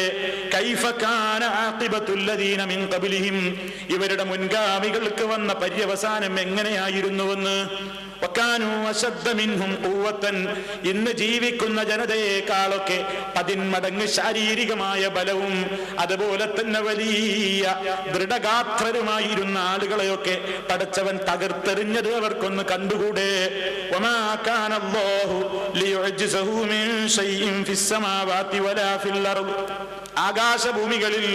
കൈഫ കാന ആഖിബത്തുൽ ലദീന മിൻ ഖബ്ലിഹിം, ഇവരുടെ മുൻഗാമികൾക്ക് വന്ന പര്യവസാനം എങ്ങനെയായിരുന്നുവെന്ന്. വകാനൂ അശദ്ദ മിൻഹും ഖുവ്വത്തൻ, ഇന്ന് ജീവിക്കുന്ന ജനതയെക്കാളൊക്കെ 10 മടങ്ങ് ശാരീരികമായ ബലവും അതുപോലെ തന്നെ വലിയ ദൃഢഗാത്രരുമായിരുന്ന ആളുകളെയൊക്കെ പടച്ചവൻ തകർത്തെറിഞ്ഞത് അവർക്കൊന്ന് കണ്ടുകൂടെ? വമാ കാന അല്ലാഹു ലിയുഅ്ജിസഹു മിൻ ശൈഇൻ ഫിസ് സമാവാതി വലാ ഫിൽ അർദ്, ആകാശഭൂമികളിൽ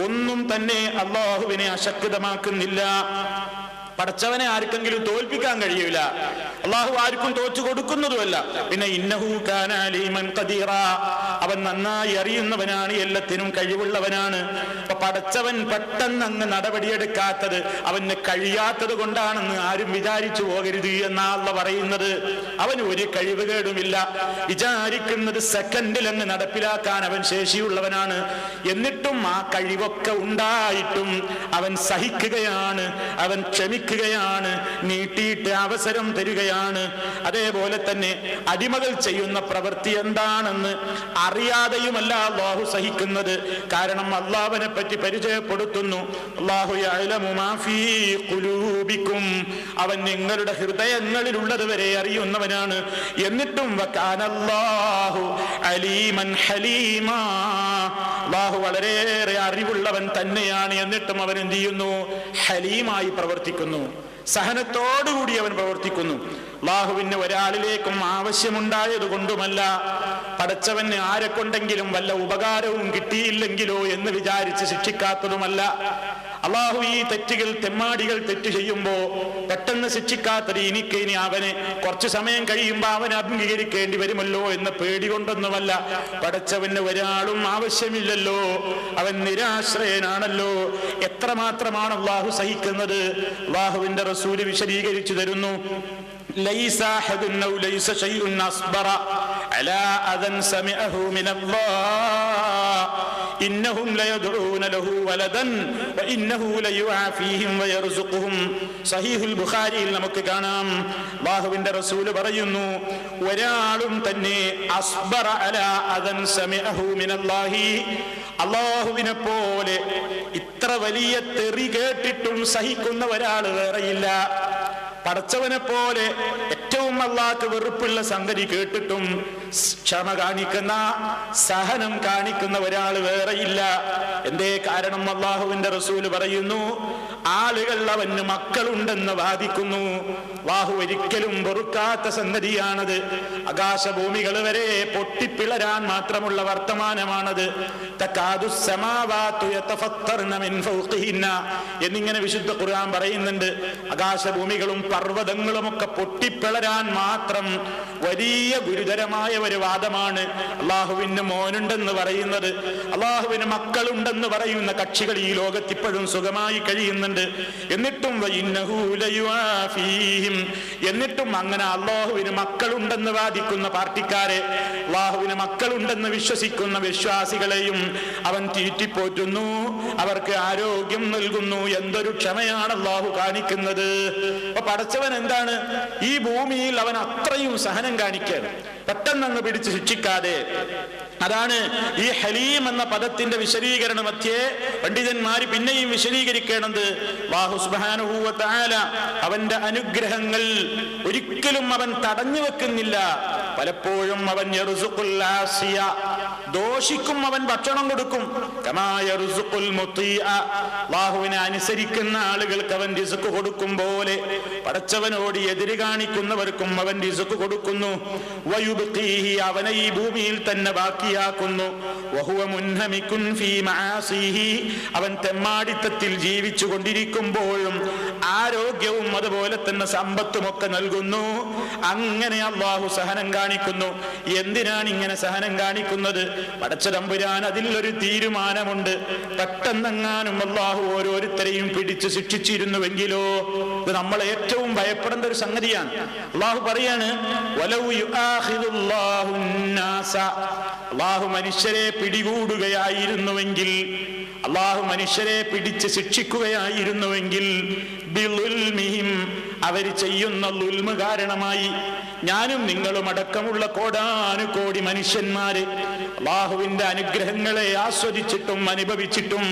ഒന്നും തന്നെ അല്ലാഹുവിനെ അശക്തമാക്കുന്നില്ല. പടച്ചവനെ ആർക്കെങ്കിലും തോൽപ്പിക്കാൻ കഴിയൂല. അള്ളാഹു ആർക്കും തോറ്റു കൊടുക്കുന്നതുമല്ല. പിന്നെ ഇന്നഹു കാന അലീമൻ ഖദീറ, അവൻ നന്നായി അറിയുന്നവനാണ്, എല്ലാത്തിനും കഴിവുള്ളവനാണ്. അപ്പൊ പടച്ചവൻ പെട്ടെന്ന് അങ്ങ് നടപടിയെടുക്കാത്തത് അവന് കഴിയാത്തത് കൊണ്ടാണെന്ന് ആരും വിചാരിച്ചു പോകരുത് എന്നാണ് പറയുന്നത്. അവന് ഒരു കഴിവുകേടുമില്ല. വിചാരിക്കുന്നത് സെക്കൻഡിൽ അങ്ങ് നടപ്പിലാക്കാൻ അവൻ ശേഷിയുള്ളവനാണ്. എന്നിട്ടും ആ കഴിവൊക്കെ ഉണ്ടായിട്ടും അവൻ സഹിക്കുകയാണ്, അവൻ ക്ഷമിക്കുകയാണ്, നീട്ടിയിട്ട് അവസരം തരികയാണ്. അതേപോലെ തന്നെ അടിമകൾ ചെയ്യുന്ന പ്രവൃത്തി എന്താണെന്ന് അറിയാതെയുമല്ല അല്ലാഹു സഹിക്കുന്നത്. കാരണം അല്ലാഹുവിനെ പറ്റി പരിചയപ്പെടുത്തുന്നു, അല്ലാഹു യഅലമു മാ ഫീ ഖുലൂബിക്കും, അവൻ നിങ്ങളുടെ ഹൃദയങ്ങളിലുള്ളത് വരെ അറിയുന്നവനാണ്. എന്നിട്ടും വകാനല്ലാഹു അലീമൻ ഹലീമാ, അല്ലാഹു വളരെയേറെ അറിവുള്ളവൻ തന്നെയാണ്. എന്നിട്ടും അവൻ എന്ത് ചെയ്യുന്നു? ഹലീമായി പ്രവർത്തിക്കുന്നു, സഹനത്തോടുകൂടി അവൻ പ്രവർത്തിക്കുന്നു. അല്ലാഹുവിന് ഒരാളിലേക്കും ആവശ്യമുണ്ടായത് കൊണ്ടുമല്ല, പടച്ചവന് ആരെ കൊണ്ടെങ്കിലും വല്ല ഉപകാരവും കിട്ടിയില്ലെങ്കിലോ എന്ന് വിചാരിച്ച് ശിക്ഷിക്കാത്തതുമല്ല. അള്ളാഹു ഈ തെറ്റുകൾ, തെമ്മാടികൾ തെറ്റ് ചെയ്യുമ്പോ പെട്ടെന്ന് ശിക്ഷിക്കാത്തത് എനിക്ക് ഇനി അവനെ കുറച്ചു സമയം കഴിയുമ്പോ അവനെ അഭിമുഖീകരിക്കേണ്ടി വരുമല്ലോ എന്ന പേടി കൊണ്ടൊന്നുമല്ല. പടച്ചവന് ഒരാളും ആവശ്യമില്ലല്ലോ, അവൻ നിരാശ്രയനാണല്ലോ. എത്രമാത്രമാണ് അള്ളാഹു സഹിക്കുന്നത്? അള്ളാഹുവിന്റെ റസൂല് വിശദീകരിച്ചു തരുന്നു, ലൈസ അഹദുൻ ഔ ലൈസ ശൈഉൻ അസ്ബറ അലാ അദൻ സമിഅഹു മിനല്ലാഹ് ഇന്നഹും ലയദ്ഊന ലഹു വലദൻ വഇന്നഹു ലയുആഫീഹിം വയർസുഖുഹും. സഹീഹുൽ ബുഖാരിയിൽ നമുക്ക് കാണാം, അല്ലാഹുവിന്റെ റസൂൽ പറയുന്നു, ഒരാളും തന്നെ അസ്ബറ അലാ അദൻ സമിഅഹു മിനല്ലാഹി, അല്ലാഹുവിനെ പോലെ ഇത്ര വലിയ തെറി കേട്ടിട്ടും സഹിക്കുന്ന ഒരാൾ വേറെയില്ല. പടച്ചവനെ പോലെ ഏറ്റവും അല്ലാഹുവിന് വെറുപ്പുള്ള സംഗതി കേട്ടിട്ടും ക്ഷമ കാണിക്കുന്ന, സഹനം കാണിക്കുന്ന ഒരാൾ വേറെയില്ല. എന്തേ കാരണം? അല്ലാഹുവിന്റെ റസൂൽ പറയുന്നു, ആളുകൾ അവന് മക്കളുണ്ടെന്ന് വാദിക്കുന്നു. അല്ലാഹു ഒരിക്കലും വെറുക്കാത്ത സംഗതിയാണത്. ആകാശഭൂമികൾ വരെ പൊട്ടിപ്പിളരാൻ മാത്രമുള്ള വർത്തമാനമാണത്. തകാദുസ് സമാവാതു യതഫത്തർന മിൻ ഫൗഖിഹിന്ന എന്നിങ്ങനെ വിശുദ്ധ ഖുർആൻ പറയുന്നുണ്ട്. ആകാശഭൂമികളും പർവ്വതങ്ങളും ഒക്കെ പൊട്ടിപ്പിളരാൻ മാത്രം വലിയ ഗുരുതരമായ ഒരു വാദമാണ് അള്ളാഹുവിന് മോനുണ്ടെന്ന് പറയുന്നത്. അള്ളാഹുവിന് മക്കളുണ്ടെന്ന് പറയുന്ന കക്ഷികൾ ഈ ലോകത്ത് ഇപ്പോഴും സുഖമായി കഴിയുന്നുണ്ട്. എന്നിട്ടും അങ്ങനെ അള്ളാഹുവിന് മക്കളുണ്ടെന്ന് വാദിക്കുന്ന പാർട്ടിക്കാരെ, അള്ളാഹുവിന് മക്കളുണ്ടെന്ന് വിശ്വസിക്കുന്ന വിശ്വാസികളെയും അവൻ തീറ്റിപ്പോറ്റുന്നു, അവർക്ക് ആരോഗ്യം നൽകുന്നു. എന്തൊരു ക്ഷമയാണ് അള്ളാഹു കാണിക്കുന്നത്! അപ്പൊ പടച്ചവൻ എന്താണ് ഈ ഭൂമിയിൽ അവൻ അത്രയും സഹനം കാണിക്കാൻ, പെട്ടെന്നങ്ങ് പിടിച്ച് ശിക്ഷിക്കാതെ. അതാണ് ഈ ഹലീം എന്ന പദത്തിന്റെ വിശദീകരണ മധ്യേ പണ്ഡിതന്മാര് പിന്നെയും വിശദീകരിക്കേണ്ടത്. അല്ലാഹു സുബ്ഹാനഹു വ തആല അവന്റെ അനുഗ്രഹങ്ങൾ ഒരിക്കലും അവൻ തടഞ്ഞു വെക്കുന്നില്ല. പലപ്പോഴും അവൻ യർസുഖുൽ ആസിയ, ദോഷിക്കും അവൻ ഭക്ഷണം കൊടുക്കും. കമാ യർസുഖുൽ മുതീഅ, അല്ലാഹുവിനെ അനുസരിക്കുന്ന ആളുകൾക്ക് അവൻ റിസ്ക് കൊടുക്കും പോലെ പടച്ചവനോട് എതിര് കാണിക്കുന്നവർക്കും അവൻ റിസ്ക് കൊടുക്കുന്നു. വയുബ്ഖീഹി, അവനെ ഈ ഭൂമിയിൽ തന്നെ ബാക്കിയാക്കുന്നു. വഹുവ മുൻഹമികുൻ ഫീ മആസിഹി, അവൻ തെമ്മാടിത്തത്തിൽ ജീവിച്ചു കൊണ്ടിരിക്കുമ്പോഴും ആരോഗ്യവും അതുപോലെ തന്നെ സമ്പത്തും ഒക്കെ നൽകുന്നു. അങ്ങനെ അല്ലാഹു സഹനം കാണിക്കുന്നു. എന്തിനാണ് ഇങ്ങനെ സഹനം കാണിക്കുന്നത്? പടച്ച തമ്പുരാൻ അതിൽ ഒരു തീരുമാനമുണ്ട്. പെട്ടെന്നെങ്ങാനും അല്ലാഹു ഓരോരുത്തരെയും പിടിച്ചു ശിക്ഷിച്ചിരുന്നുവെങ്കിലോ? ഇത് നമ്മൾ ഏറ്റവും ഭയപ്പെടേണ്ട ഒരു സംഗതിയാണ്. അല്ലാഹു പറയാണ്, വലൗ യുആഖിദുല്ലാഹു الناس, അല്ലാഹു മനുഷ്യരെ പിടികൂടുകയായിരുന്നുവെങ്കിൽ, അല്ലാഹു മനുഷ്യരെ പിടിച്ച് ശിക്ഷിക്കുകയായിരുന്നുവെങ്കിൽ, ബിളുൽമിഹിം, അവർ ചെയ്യുന്ന ളുൽമ കാരണമായി ഞാനും നിങ്ങളും അടക്കമുള്ള കോടാനുകോടി മനുഷ്യന്മാര് അല്ലാഹുവിന്റെ അനുഗ്രഹങ്ങളെ ആസ്വദിച്ചിട്ടും അനുഭവിച്ചിട്ടും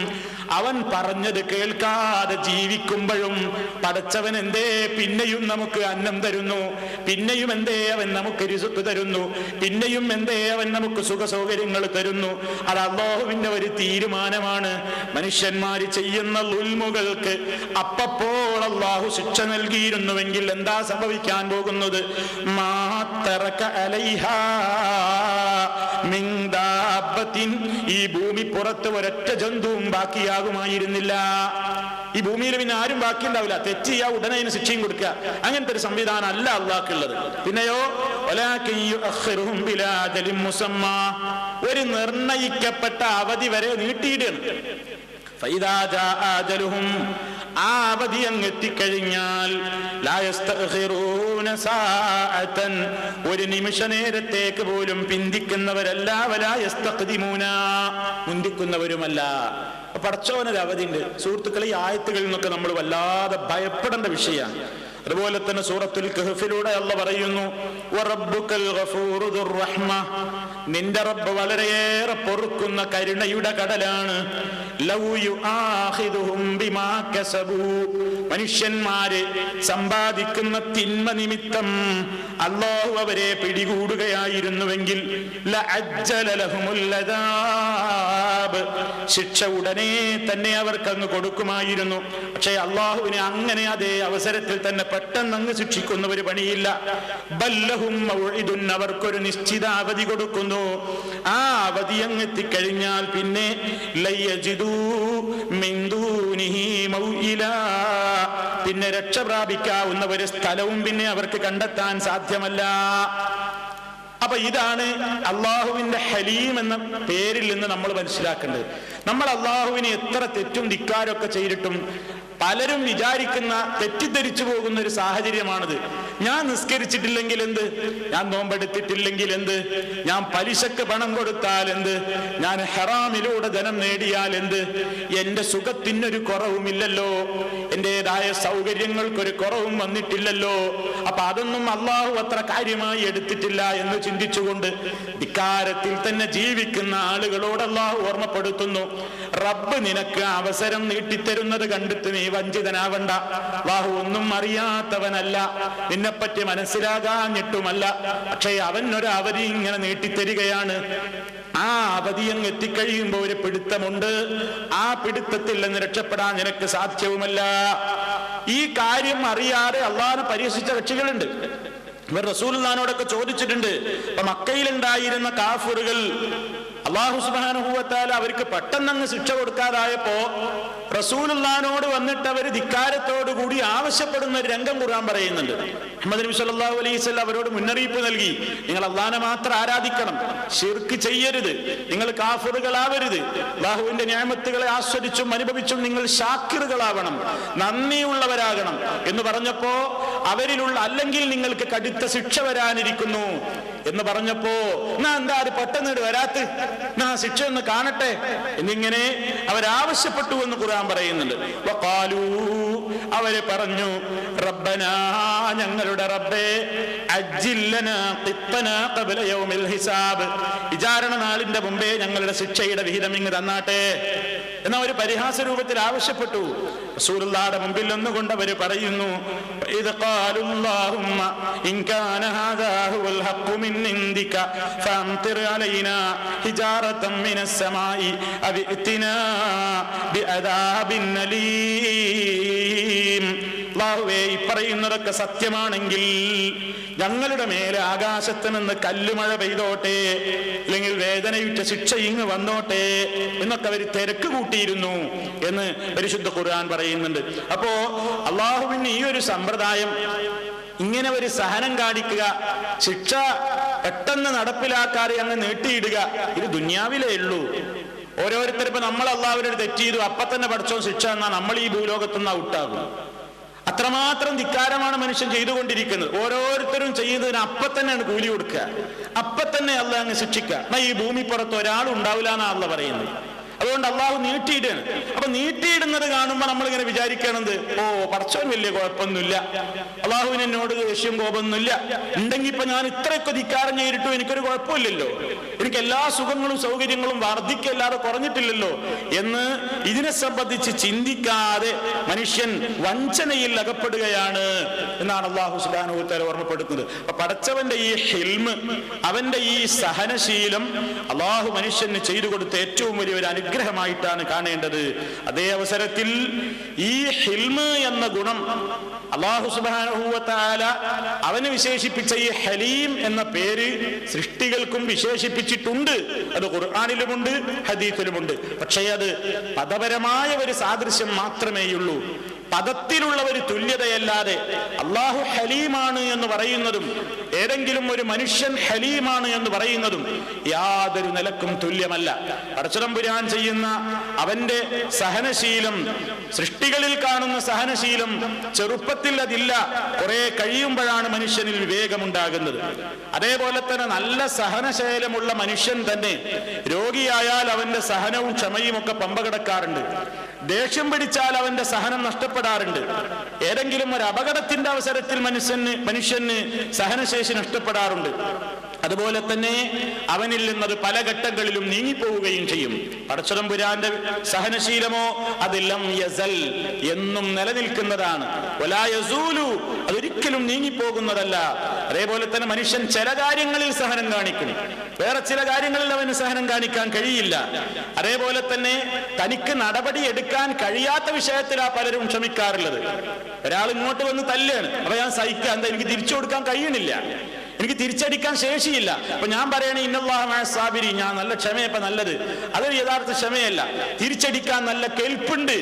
അവൻ പറഞ്ഞത് കേൾക്കാതെ ജീവിക്കുമ്പോഴും പടച്ചവൻ എന്തേ പിന്നെയും നമുക്ക് അന്നം തരുന്നു? പിന്നെയും എന്തേ അവൻ നമുക്ക് റിസ്ക് തരുന്നു? പിന്നെയും എന്തേ അവൻ നമുക്ക് സുഖ സൗകര്യങ്ങൾ തരുന്നു? അത് അല്ലാഹുവിന്റെ ഒരു തീരുമാനമാണ്. മനുഷ്യന്മാര് ചെയ്യുന്ന ളുൽമുകൾക്ക് അപ്പപ്പോൾ അല്ലാഹു ശിക്ഷ നൽകിയിരുന്നുവെങ്കിൽ എന്താ സംഭവിക്കാൻ പോകുന്നത്? മാ തറക അലൈഹാ മിൻ ദാബത്തിൻ, ഈ ഭൂമി പുറത്ത് ഒരൊറ്റ ജന്തുവും ബാക്കിയാകുമായിരുന്നില്ല. ഈ ഭൂമിയിൽ പിന്നെ ആരും ബാക്കിയുണ്ടാവില്ല. തെറ്റ് ചെയ്യാ ഉടനെ അതിന് ശിക്ഷയും കൊടുക്കുക, അങ്ങനത്തെ ഒരു സംവിധാനം അല്ല അള്ളാഹ്ക്കുള്ളത്. പിന്നെയോ ഒരു നിർണയിക്കപ്പെട്ട അവധി വരെ നീട്ടിയിടുകയാണ്. ആ അവധി അങ്ങ് എത്തിക്കഴിഞ്ഞാൽ ഒരു നിമിഷ നേരത്തേക്ക് പോലും പിന്തിക്കുന്നവരല്ല, മുന്തിക്കുന്നവരുമല്ല. പടച്ചോനൊരു അവധിയുണ്ട്. സുഹൃത്തുക്കളെ, ഈ ആയത്തുകളിൽ നിന്നൊക്കെ നമ്മൾ വല്ലാതെ ഭയപ്പെടേണ്ട വിഷയമാണ്. അതുപോലെ തന്നെ സൂറത്തുൽ കഹ്ഫിലൂടെ അല്ലാഹു പറയുന്നു, വറബ്ബുക്കൽ ഗഫൂറു ദുർ റഹ്മ, നിന്റെ റബ്ബ് വളരെയേറെ പൊറുക്കുന്ന കരുണയുടെ കടലാണ്. ലൗ യുആഖിദുഹും ബിമാ കസബൂ, മനുഷ്യന്മാരെ സമ്പാദിക്കുന്ന തിന്മ നിമിത്തം അല്ലാഹു അവരെ പിടികൂടുകയായിരുന്നുവെങ്കിൽ ലഅജ്ജല ലഹുമുൽ അദാബ്, ശിക്ഷ ഉടനെ തന്നെ അവർക്ക് അങ്ങ് കൊടുക്കുമായിരുന്നു. പക്ഷേ അല്ലാഹുവിനെ അങ്ങനെ അതേ അവസരത്തിൽ തന്നെ പെട്ടെന്ന് അങ്ങ് ശിക്ഷിക്കുന്ന ഒരു പണിയില്ല. ബല്ലഹും മൗഇദുൻ, അവർക്കൊരു നിശ്ചിത അവധി കൊടുക്കുന്നു. ആ അവധി അങ്ങ് എത്തിക്കഴിഞ്ഞാൽ പിന്നെ ലയജിദൂ മിൻ ദൂനിഹി മൗഇലാ, പിന്നെ രക്ഷ പ്രാപിക്കാവുന്ന ഒരു സ്ഥലവും പിന്നെ അവർക്ക് കണ്ടെത്താൻ സാധ്യമല്ല. അപ്പൊ ഇതാണ് അള്ളാഹുവിന്റെ ഹലീം എന്ന പേരിൽ നിന്ന് നമ്മൾ മനസ്സിലാക്കേണ്ടത്. നമ്മൾ അള്ളാഹുവിനെ എത്ര തെറ്റും ധിക്കാരമൊക്കെ ചെയ്തിട്ടും പലരും വിചാരിക്കുന്ന, തെറ്റിദ്ധരിച്ചു പോകുന്ന ഒരു സാഹചര്യമാണിത്. ഞാൻ നിസ്കരിച്ചിട്ടില്ലെങ്കിൽ എന്ത്, ഞാൻ നോമ്പെടുത്തിട്ടില്ലെങ്കിൽ എന്ത്, ഞാൻ പലിശക്ക് പണം കൊടുത്താൽ എന്ത്, ഞാൻ ഹറാമിലൂടെ ധനം നേടിയാൽ എന്ത്, എന്റെ സുഖത്തിനൊരു കുറവുമില്ലല്ലോ, എന്റേതായ സൗകര്യങ്ങൾക്കൊരു കുറവും വന്നിട്ടില്ലല്ലോ, അപ്പൊ അതൊന്നും അള്ളാഹു അത്ര കാര്യമായി എടുത്തിട്ടില്ല എന്ന് ചിന്തിച്ചുകൊണ്ട് ധിക്കാരത്തിൽ തന്നെ ജീവിക്കുന്ന ആളുകളോട് അള്ളാഹു ഓർമ്മപ്പെടുത്തുന്നു, റബ്ബ് നിനക്ക് അവസരം നീട്ടിത്തരുന്നത് കണ്ടിട്ട് നീ വഞ്ചിതനാവണ്ട. അല്ലാഹു ഒന്നും അറിയാത്തവനല്ല, നിന്നെപ്പറ്റി മനസ്സിലാകാഞ്ഞിട്ടുമല്ല. പക്ഷേ അവൻ ഒരു അവധി ഇങ്ങനെ നീട്ടിത്തരികയാണ്. ആ അവധി അങ്ങ് എത്തിക്കഴിയുമ്പോ ഒരു പിടുത്തമുണ്ട്. ആ പിടുത്തത്തിൽ നിന്ന് രക്ഷപ്പെടാൻ നിനക്ക് സാധ്യവുമല്ല. ഈ കാര്യം അറിയാതെ അള്ളാഹുവിനെ പരിഹസിച്ച കക്ഷികളുണ്ട്. ഇവർ റസൂലുള്ളാഹിനോടൊക്കെ ചോദിച്ചിട്ടുണ്ട്. അപ്പൊ മക്കയിലുണ്ടായിരുന്ന കാഫിറുകൾ അല്ലാഹു സുബ്ഹാനഹു വ തആല അവർക്ക് പെട്ടെന്നങ്ങ് ശിക്ഷ കൊടുക്കാതായപ്പോ റസൂലുള്ളാഹിനോട് വന്നിട്ട് അവർ ധിക്കാരത്തോടു കൂടി ആവശ്യപ്പെടുന്ന ഒരു രംഗം ഖുർആൻ പറയുന്നുണ്ട്. മുഹമ്മദ് നബി സല്ലല്ലാഹു അലൈഹി വസല്ലം അവരോട് മുന്നറിയിപ്പ് നൽകി, നിങ്ങൾ അല്ലാഹുവിനെ മാത്രം ആരാധിക്കണം, ശിർക്ക് ചെയ്യരുത്, നിങ്ങൾ കാഫിറുകളാവരുത്, അല്ലാഹുവിന്റെ നിഅമത്തുകളെ ആസ്വദിച്ചും അനുഭവിച്ചും നിങ്ങൾ ശാക്കിറുകളാവണം, നന്ദിയുള്ളവരാകണം എന്ന് പറഞ്ഞപ്പോ അവരിലുള്ള അല്ലെങ്കിൽ നിങ്ങൾക്ക് കടുത്ത ശിക്ഷ വരാനിരിക്കുന്നു എന്ന് പറഞ്ഞപ്പോ എന്താ അത് പെട്ടെന്ന് വരാത്ത, ശിക്ഷ ഒന്ന് കാണട്ടെ എന്നിങ്ങനെ അവരാവശ്യപ്പെട്ടു എന്ന് ഖുർആൻ പറയുന്നുണ്ട്. വഖാലൂ, അവര് പറഞ്ഞു, റബ്ബനാ, ഞങ്ങളുടെ റബ്ബേ, അജ്ജിൽ ലനാ ഖിത്തനാ ഖബ്ല യൗമിൽ ഹിസാബ്, വിചാരണ നാളിന്റെ മുമ്പേ ഞങ്ങളുടെ ശിക്ഷയുടെ വിഹിതം ഇങ്ങ് തന്നാട്ടെ എന്ന ഒരു പരിഹാസ രൂപത്തിൽ ആവശ്യപ്പെട്ടു. റസൂലുള്ളാഹിയുടെ മുമ്പിൽ ഒന്നുകൊണ്ട് അവര് പറയുന്നു, ഇദ് ഖാലുല്ലാഹുമ്മ ഇൻ കാന ഹാദാ ഹുവൽ ഹഖ്ഖു മിൻ ഇൻദിക ഫഅംതിർ അലൈനാ ഹിജാറതൻ മിനസ് സമാഇ അവ ഇത്തിനാ ബിഅദാബിൻ അലീം. അല്ലാഹുവേ, ഈ പറയുന്നതൊക്കെ സത്യമാണെങ്കിൽ ഞങ്ങളുടെ മേലെ ആകാശത്ത് നിന്ന് കല്ലുമഴ പെയ്തോട്ടെ, അല്ലെങ്കിൽ വേദനയുറ്റ ശിക്ഷ ഇങ്ങ് വന്നോട്ടെ എന്നൊക്കെ അവർ തിരക്ക് കൂട്ടിയിരുന്നു എന്ന് പരിശുദ്ധ ഖുർആൻ പറയുന്നുണ്ട്. അപ്പോ അള്ളാഹുവിന് ഈ ഒരു സമ്പ്രദായം, ഇങ്ങനെ ഒരു സഹനം കാണിക്കുക, ശിക്ഷ പെട്ടെന്ന് നടപ്പിലാക്കാതെ അങ്ങ് നീട്ടിയിടുക, ഇത് ദുനിയാവിലേ ഉള്ളൂ. ഓരോരുത്തരും ഇപ്പൊ നമ്മൾ അള്ളാഹുവിനോട് തെറ്റ് ചെയ്തു അപ്പൊ തന്നെ പഠിച്ചോ ശിക്ഷ എന്നാ നമ്മൾ ഈ ഭൂലോകത്തുനിന്ന് ഔട്ടാകും. അത്രമാത്രം ധിക്കാരമാണ് മനുഷ്യൻ ചെയ്തുകൊണ്ടിരിക്കുന്നത്. ഓരോരുത്തരും ചെയ്യുന്നതിന് അപ്പൊ തന്നെയാണ് കൂലി കൊടുക്കുക, അപ്പൊ തന്നെ അള്ളാഹ് അങ്ങ് ശിക്ഷിക്കുക. ഈ ഭൂമി പുറത്ത് ഒരാളുണ്ടാവില്ല എന്നാ അള്ളാഹ് പറയുന്നത്. അതുകൊണ്ട് അള്ളാഹു നീട്ടിയിടാണ്. അപ്പൊ നീട്ടിയിടുന്നത് കാണുമ്പോൾ നമ്മളിങ്ങനെ വിചാരിക്കണത്, ഓ പടച്ചോൻ വലിയ കുഴപ്പമൊന്നുമില്ല, അള്ളാഹുവിന് എന്നോട് ദേഷ്യം കോപമൊന്നുമില്ല, ഉണ്ടെങ്കിൽ ഇപ്പൊ ഞാൻ ഇത്രയൊക്കെ ധിക്കാരം ചെയ്തിട്ടും എനിക്കൊരു കുഴപ്പമില്ലല്ലോ, എനിക്ക് എല്ലാ സുഖങ്ങളും സൗകര്യങ്ങളും വർദ്ധിക്കല്ലാതെ കുറഞ്ഞിട്ടില്ലല്ലോ എന്ന് ഇതിനെ സംബന്ധിച്ച് ചിന്തിക്കാതെ മനുഷ്യൻ വഞ്ചനയിൽ അകപ്പെടുകയാണ് എന്നാണ് അല്ലാഹു സുബ്ഹാനഹു വ തആല ഓർമ്മപ്പെടുത്തുന്നത്. അപ്പൊ പടച്ചവന്റെ ഈ ഹിൽമ്, അവന്റെ ഈ സഹനശീലം അള്ളാഹു മനുഷ്യന് ചെയ്തു കൊടുത്ത ഏറ്റവും വലിയൊരു അനുഗ്രഹം അനുഗ്രഹമായിട്ടാണ് കാണേണ്ടത്. അതേ അവസരത്തിൽ ഈ ഹിൽമ് എന്ന ഗുണം അല്ലാഹു സുബ്ഹാനഹു വ തആല അവന് വിശേഷിപ്പിച്ച ഈ ഹലീം എന്ന പേര് സൃഷ്ടികൾക്കും വിശേഷിപ്പിച്ചിട്ടുണ്ട്. അത് ഖുർആനിലുമുണ്ട്, ഹദീസിലുമുണ്ട്. പക്ഷേ അത് പദപരമായ ഒരു സാദൃശ്യം മാത്രമേയുള്ളൂ, പദത്തിലുള്ള ഒരു തുല്യതയല്ലാതെ അല്ലാഹു ഹലീമാണ് എന്ന് പറയുന്നതും ഏതെങ്കിലും ഒരു മനുഷ്യൻ ഹലീമാണ് എന്ന് പറയുന്നതും യാതൊരു നിലക്കും തുല്യമല്ല. പടച്ചതമ്പുരാൻ ചെയ്യുന്ന അവന്റെ സഹനശീലം, സൃഷ്ടികളിൽ കാണുന്ന സഹനശീലം ചെറുപ്പത്തിൽ അതില്ല, കുറെ കഴിയുമ്പോഴാണ് മനുഷ്യനിൽ വിവേകമുണ്ടാകുന്നത്. അതേപോലെ തന്നെ നല്ല സഹനശീലമുള്ള മനുഷ്യൻ തന്നെ രോഗിയായാൽ അവന്റെ സഹനവും ക്ഷമയും ഒക്കെ പമ്പ കിടക്കാറുണ്ട്. ദേഷ്യം പിടിച്ചാൽ അവന്റെ സഹനം നഷ്ടപ്പെടാറുണ്ട്. ഏതെങ്കിലും ഒരു അപകടത്തിന്റെ അവസരത്തിൽ മനുഷ്യന് സഹനശേഷി നഷ്ടപ്പെടാറുണ്ട്. അതുപോലെ തന്നെ അവനിൽ നിന്നത് പല ഘട്ടങ്ങളിലും നീങ്ങിപ്പോവുകയും ചെയ്യും. പടച്ചതമ്പുരാന്റെ സഹനശീലമോ അതെല്ലാം യസൽ, എന്നും നിലനിൽക്കുന്നതാണ്. വലാ യസൂലു, അതൊരിക്കലും നീങ്ങിപ്പോകുന്നതല്ല. അതേപോലെ തന്നെ മനുഷ്യൻ ചില കാര്യങ്ങളിൽ സഹനം കാണിക്കും, വേറെ ചില കാര്യങ്ങളിൽ അവന് സഹനം കാണിക്കാൻ കഴിയില്ല. അതേപോലെ തന്നെ തനിക്ക് നടപടി എടുക്കാൻ കഴിയാത്ത വിഷയത്തിലാ പലരും ക്ഷമിക്കാറുള്ളത്. ഒരാൾ ഇങ്ങോട്ട് വന്ന് തല്ലാണ്, അപ്പൊ ഞാൻ സഹിക്കാം, എന്താ എനിക്ക് തിരിച്ചു കൊടുക്കാൻ കഴിയണില്ല, എനിക്ക് തിരിച്ചടിക്കാൻ ശേഷിയില്ല. അപ്പൊ ഞാൻ പറയണേ ഇന്നല്ലാഹു മഅ സാബിരി, ഞാൻ നല്ല ക്ഷമയപ്പ നല്ലത്. അതൊരു യഥാർത്ഥ ക്ഷമയല്ല. തിരിച്ചടിക്കാൻ നല്ല കെൽപ്പുണ്ട്,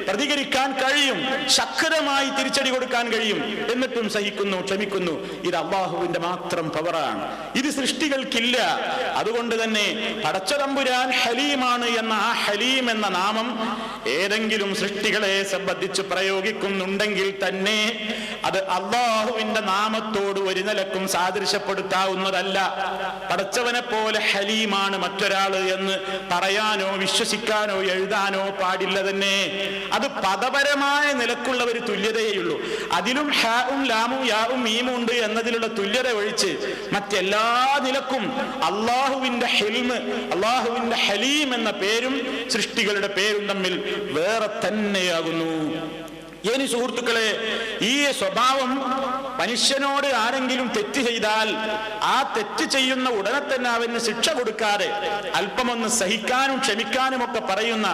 പ്രതികരിക്കാൻ കഴിയും, ശക്തമായി തിരിച്ചടി കൊടുക്കാൻ കഴിയും, എന്നിട്ടും സഹിക്കുന്നു, ക്ഷമിക്കുന്നു. ഇത് അല്ലാഹുവിന്റെ മാത്രം പവറാണ്, ഇത് സൃഷ്ടികൾക്കില്ല. അതുകൊണ്ട് തന്നെ പടച്ചതമ്പുരാൻ ഹലീമാണ് എന്ന ആ ഹലീം എന്ന നാമം ഏതെങ്കിലും സൃഷ്ടികളെ സംബന്ധിച്ച് പ്രയോഗിക്കുന്നുണ്ടെങ്കിൽ തന്നെ അത് അല്ലാഹുവിന്റെ നാമത്തോട് ഒരു നിലക്കും സാദൃശ്യപ്പെടുത്താവുന്നതല്ല. പടച്ചവനെ പോലെ ഹലീമാണ് മറ്റൊരാള് എന്ന് പറയാനോ വിശ്വസിക്കാനോ എഴുതാനോ പാടില്ല തന്നെ. അത് പദപരമായ നിലക്കുള്ള ഒരു തുല്യതയേയുള്ളൂ. അതിലും ഹാവും ലാമും യാവും മീമും ഉണ്ട് എന്നതിലുള്ള തുല്യത ഒഴിച്ച് മറ്റെല്ലാ നിലക്കും അള്ളാഹുവിന്റെ ഹിൽമ്, അള്ളാഹുവിന്റെ ഹലീം എന്ന പേരും സൃഷ്ടികളുടെ പേരും തമ്മിൽ വേറെ തന്നെയാകുന്നു. ഇനി സുഹൃത്തുക്കളെ, ഈ സ്വഭാവം മനുഷ്യനോട് ആരെങ്കിലും തെറ്റ് ചെയ്താൽ ആ തെറ്റ് ചെയ്യുന്ന ഉടനെ തന്നെ അവന് ശിക്ഷ കൊടുക്കാതെ അല്പമൊന്ന് സഹിക്കാനും ക്ഷമിക്കാനും ഒക്കെ പറയുന്ന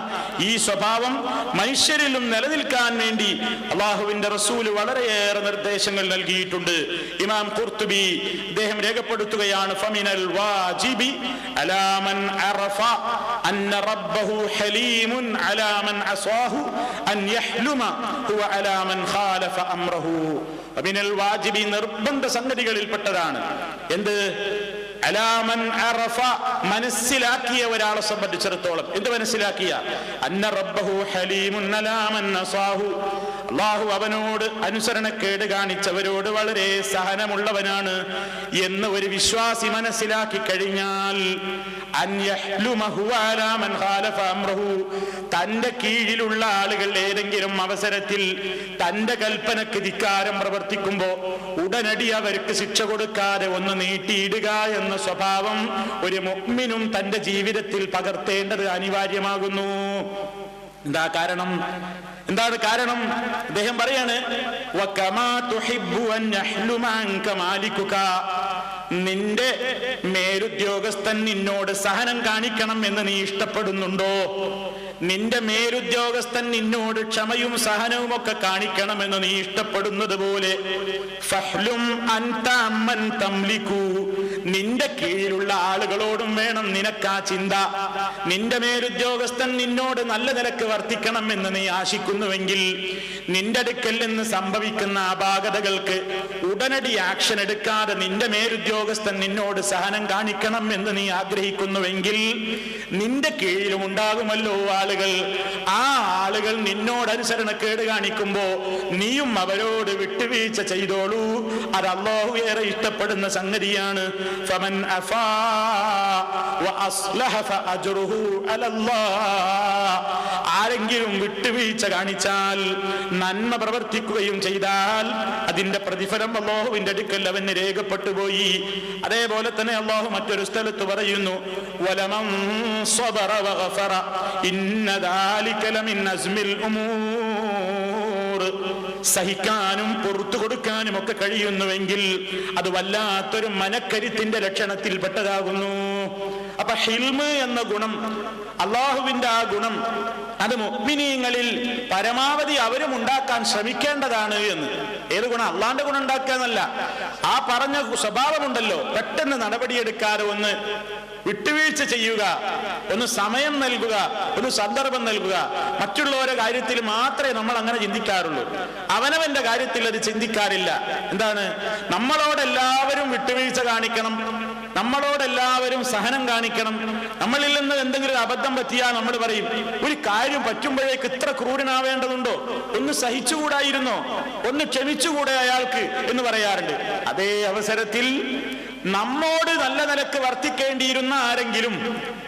ഈ സ്വഭാവം മനുഷ്യരിലും നിലനിൽക്കാൻ വേണ്ടി അല്ലാഹുവിന്റെ റസൂല് വളരെയേറെ നിർദ്ദേശങ്ങൾ നൽകിയിട്ടുണ്ട്. ഇമാം ഖുർത്തുബി അദ്ദേഹം രേഖപ്പെടുത്തുകയാണ്, ഫമിനൽ വാജിബി അലാ മൻ അറഫ അന്ന റബ്ബഹു ഹലീമുൻ അലാ മൻ അസാഹു അൻ യഹ്ലുമ ഹുവ അലാ മൻ ഖാലഫ അംറഹു. ഫമിനൽ വാജിബി, നിർബന്ധ സംഗതികളിൽപ്പെട്ടതാണ്. എന്ത്? അലാമൻ അറഫ, മനസ്സിലാക്കിയ ഒരാളെ സംബന്ധിച്ചിടത്തോളം. എന്ത് മനസ്സിലാക്കിയ? അന്ന റബ്ബഹു ഹലീമുൻ അലാമൻ അസാഹു, അല്ലാഹു അവനോട് അനുസരണക്കേട് കാണിച്ചവരോട് വളരെ സഹനമുള്ളവനാണ് എന്ന് ഒരു വിശ്വാസി മനസ്സിലാക്കി കഴിഞ്ഞാൽ, അൻ യഹ്ലുമഹു അലാ മൻ ഖാലഫ അംറഹു, തന്റെ കീഴിലുള്ള ആളുകൾ ഏതെങ്കിലും അവസരത്തിൽ തന്റെ കൽപ്പനക്ക് ധിക്കാരം പ്രവർത്തിക്കുമ്പോ ഉടനടി അവർക്ക് ശിക്ഷ കൊടുക്കാതെ ഒന്ന് നീട്ടിയിടുക എന്ന സ്വഭാവം ഒരു മുഅ്മിനും തന്റെ ജീവിതത്തിൽ പകർത്തേണ്ടത് അനിവാര്യമാകുന്നു. എന്താ കാരണം? എന്താണ് കാരണം? അദ്ദേഹം പറയാണ്, വകമാ തുഹിബ്ബു അൻ യഹ്ലുമ അൻക മാലികുക, നിന്റെ മേലുദ്യോഗസ്ഥൻ നിന്നോട് സഹനം കാണിക്കണം എന്ന് നീ ഇഷ്ടപ്പെടുന്നുണ്ടോ? നിന്റെ മേലുദ്യോഗസ്ഥൻ നിന്നോട് ക്ഷമയും സഹനവും ഒക്കെ കാണിക്കണമെന്ന് നീ ഇഷ്ടപ്പെടുന്നത് പോലെ ഫഹ്ലും അൻത അമ്മൻ തംലികു, നിന്റെ കീഴിലുള്ള ആളുകളോടും വേണം നിനക്കാ ചിന്ത. നിന്റെ മേലുദ്യോഗസ്ഥൻ നിന്നോട് നല്ല നിലക്ക് വർത്തിക്കണം എന്ന് നീ ആശിക്കുന്നുവെങ്കിൽ, നിന്റെ അടുക്കൽ നിന്ന് സംഭവിക്കുന്ന അപാകതകൾക്ക് ഉടനടി ആക്ഷൻ എടുക്കാതെ നിന്റെ മേലുദ്യോഗസ്ഥൻ നിന്നോട് സഹനം കാണിക്കണം എന്ന് നീ ആഗ്രഹിക്കുന്നുവെങ്കിൽ, നിന്റെ കീഴിലും ഉണ്ടാകുമല്ലോ ആളുകൾ. ആ ആളുകൾ നിന്നോട് അനുസരണക്കേട് കാണിക്കുമ്പോ നീയും അവരോട് വിട്ടുവീഴ്ച ചെയ്തോളൂ. അത് അല്ലാഹു ഏറെ ഇഷ്ടപ്പെടുന്ന സംഗതിയാണ്. ഫമൻ അഫാ വഅസ്ലഹ ഫഅജ്റുഹു അലല്ലാഹ്, ആരെങ്കിലും വിട്ടുവീഴ്ച കാണിച്ചാൽ, നന്മ പ്രവർത്തിക്കുകയും ചെയ്താൽ അതിന്റെ പ്രതിഫലം അല്ലാഹുവിന്റെ അടുക്കൽ അവന് രേഖപ്പെട്ടു പോയി. അതേപോലെ തന്നെ അല്ലാഹു മറ്റൊരു സ്ഥലത്ത് പറയുന്നു, വലമൻ സ്വബറ വഗഫറ ഇന്ന ദാലിക ലമിൻ അസ്മിൽ ഉമൂർ. സഹിക്കാനും പുറത്തു കൊടുക്കാനും ഒക്കെ കഴിയുന്നുവെങ്കിൽ അത് വല്ലാത്തൊരു മനക്കരുത്തിന്റെ ലക്ഷണത്തിൽപ്പെട്ടതാകുന്നു. അപ്പൊ ഹിൽമ് എന്ന ഗുണം, അള്ളാഹുവിന്റെ ആ ഗുണം, അത് മുഅ്മിനീങ്ങളിൽ പരമാവധി അവരും ഉണ്ടാക്കാൻ ശ്രമിക്കേണ്ടതാണ് എന്ന്. ഏത് ഗുണം? അള്ളാന്റെ ഗുണം ഉണ്ടാക്കാന്നല്ല, ആ പറഞ്ഞ സ്വഭാവമുണ്ടല്ലോ, പെട്ടെന്ന് നടപടിയെടുക്കാതെ ഒന്ന് വിട്ടുവീഴ്ച ചെയ്യുക, ഒന്ന് സമയം നൽകുക, ഒന്ന് സന്ദർഭം നൽകുക. മറ്റുള്ളവരുടെ കാര്യത്തിൽ മാത്രമേ നമ്മൾ അങ്ങനെ ചിന്തിക്കാറുള്ളൂ, അവനവന്റെ കാര്യത്തിൽ അത് ചിന്തിക്കാറില്ല. എന്താണ്? നമ്മളോടെല്ലാവരും വിട്ടുവീഴ്ച കാണിക്കണം, നമ്മളോടെല്ലാവരും സഹനം കാണിക്കണം. നമ്മളിൽ നിന്ന് എന്തെങ്കിലും ഒരു അബദ്ധം പറ്റിയാൽ നമ്മൾ പറയും, ഒരു കാര്യം പറ്റുമ്പോഴേക്ക് ഇത്ര ക്രൂരനാവേണ്ടതുണ്ടോ? ഒന്ന് സഹിച്ചുകൂടായിരുന്നോ? ഒന്ന് ക്ഷമിച്ചുകൂടെ അയാൾക്ക് എന്ന് പറയാറുണ്ട്. അതേ അവസരത്തിൽ നമ്മോട് നല്ല നിലക്ക് വർത്തിക്കേണ്ടിയിരുന്ന ആരെങ്കിലും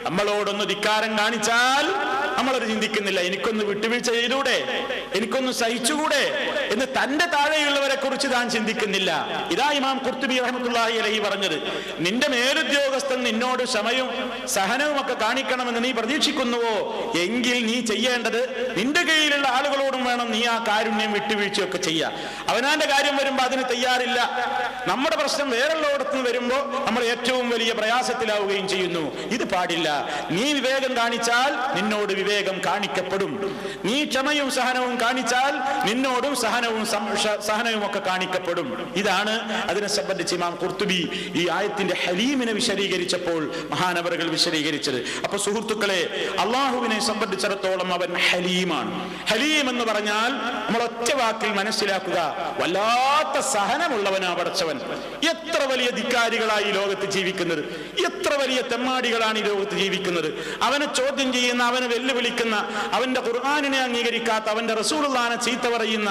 നമ്മളോടൊന്ന് ധിക്കാരം കാണിച്ചാൽ നമ്മളത് ചിന്തിക്കുന്നില്ല, എനിക്കൊന്ന് വിട്ടുവീഴ്ച ചെയ്തൂടെ, എനിക്കൊന്ന് സഹിച്ചുകൂടെ എന്ന് തന്റെ താഴെയുള്ളവരെ കുറിച്ച് താൻ ചിന്തിക്കുന്നില്ല. ഇതാ ഇമാം ഖുർത്തുബി റഹ്മത്തുള്ളാഹി അലൈഹി പറഞ്ഞത്. നിന്റെ മേലുദ്യോഗസ്ഥൻ നിന്നോട് ക്ഷമയും സഹനവും ഒക്കെ കാണിക്കണമെന്ന് നീ പ്രതീക്ഷിക്കുന്നുവോ എങ്കിൽ നീ ചെയ്യേണ്ടത് നിന്റെ കീഴിലുള്ള ആളുകളോടും വേണം നീ ആ കാരുണ്യം വിട്ടുവീഴ്ചയൊക്കെ ചെയ്യുക. അവനാന്റെ കാര്യം വരുമ്പോ അതിന് തയ്യാറില്ല. നമ്മുടെ പ്രശ്നം വേറുള്ളയിടത്ത് വരുമ്പോ നമ്മൾ ഏറ്റവും വലിയ പ്രയാസത്തിലാവുകയും ചെയ്യുന്നു. ഇത് പാടില്ല. നീ വിവേകം കാണിച്ചാൽ നിന്നോട് വിവേകം കാണിക്കപ്പെടും. നീ ക്ഷമയും സഹനവും കാണിച്ചാൽ നിന്നോടും സഹനവും ഒക്കെ കാണിക്കപ്പെടും. ഇതാണ് അതിനെ സംബന്ധിച്ച് ഇമാം ഖുർത്തുബി ഈ ആയത്തിന്റെ ഹലീമിനെ വിശദീകരിച്ചപ്പോൾ മഹാനവറുകൾ വിശദീകരിച്ചത്. അപ്പൊ സുഹൃത്തുക്കളെ, അള്ളാഹുവിനെ സംബന്ധിച്ചിടത്തോളം അവൻ ഹലീമാണ്. ഹലീം എന്ന് പറഞ്ഞാൽ നമ്മൾ ഒറ്റ വാക്കിൽ മനസ്സിലാക്കുക, വല്ലാത്ത സഹനമുള്ളവനാ പടച്ചവൻ. എത്ര വലിയ ധിക്കാരികളായി ഈ ലോകത്ത് ജീവിക്കുന്നത്, എത്ര വലിയ തെമ്മാടികളാണ് ഈ ലോകത്ത് ജീവിക്കുന്നത്. അവനെ ചോദ്യം ചെയ്യുന്ന, അവനെ വെല്ലുവിളിക്കുന്ന, അവന്റെ ഖുർആനിനെ അംഗീകരിക്കാത്ത, അവന്റെ റസൂലുള്ളാഹിനെ ചീത്ത പറയുന്ന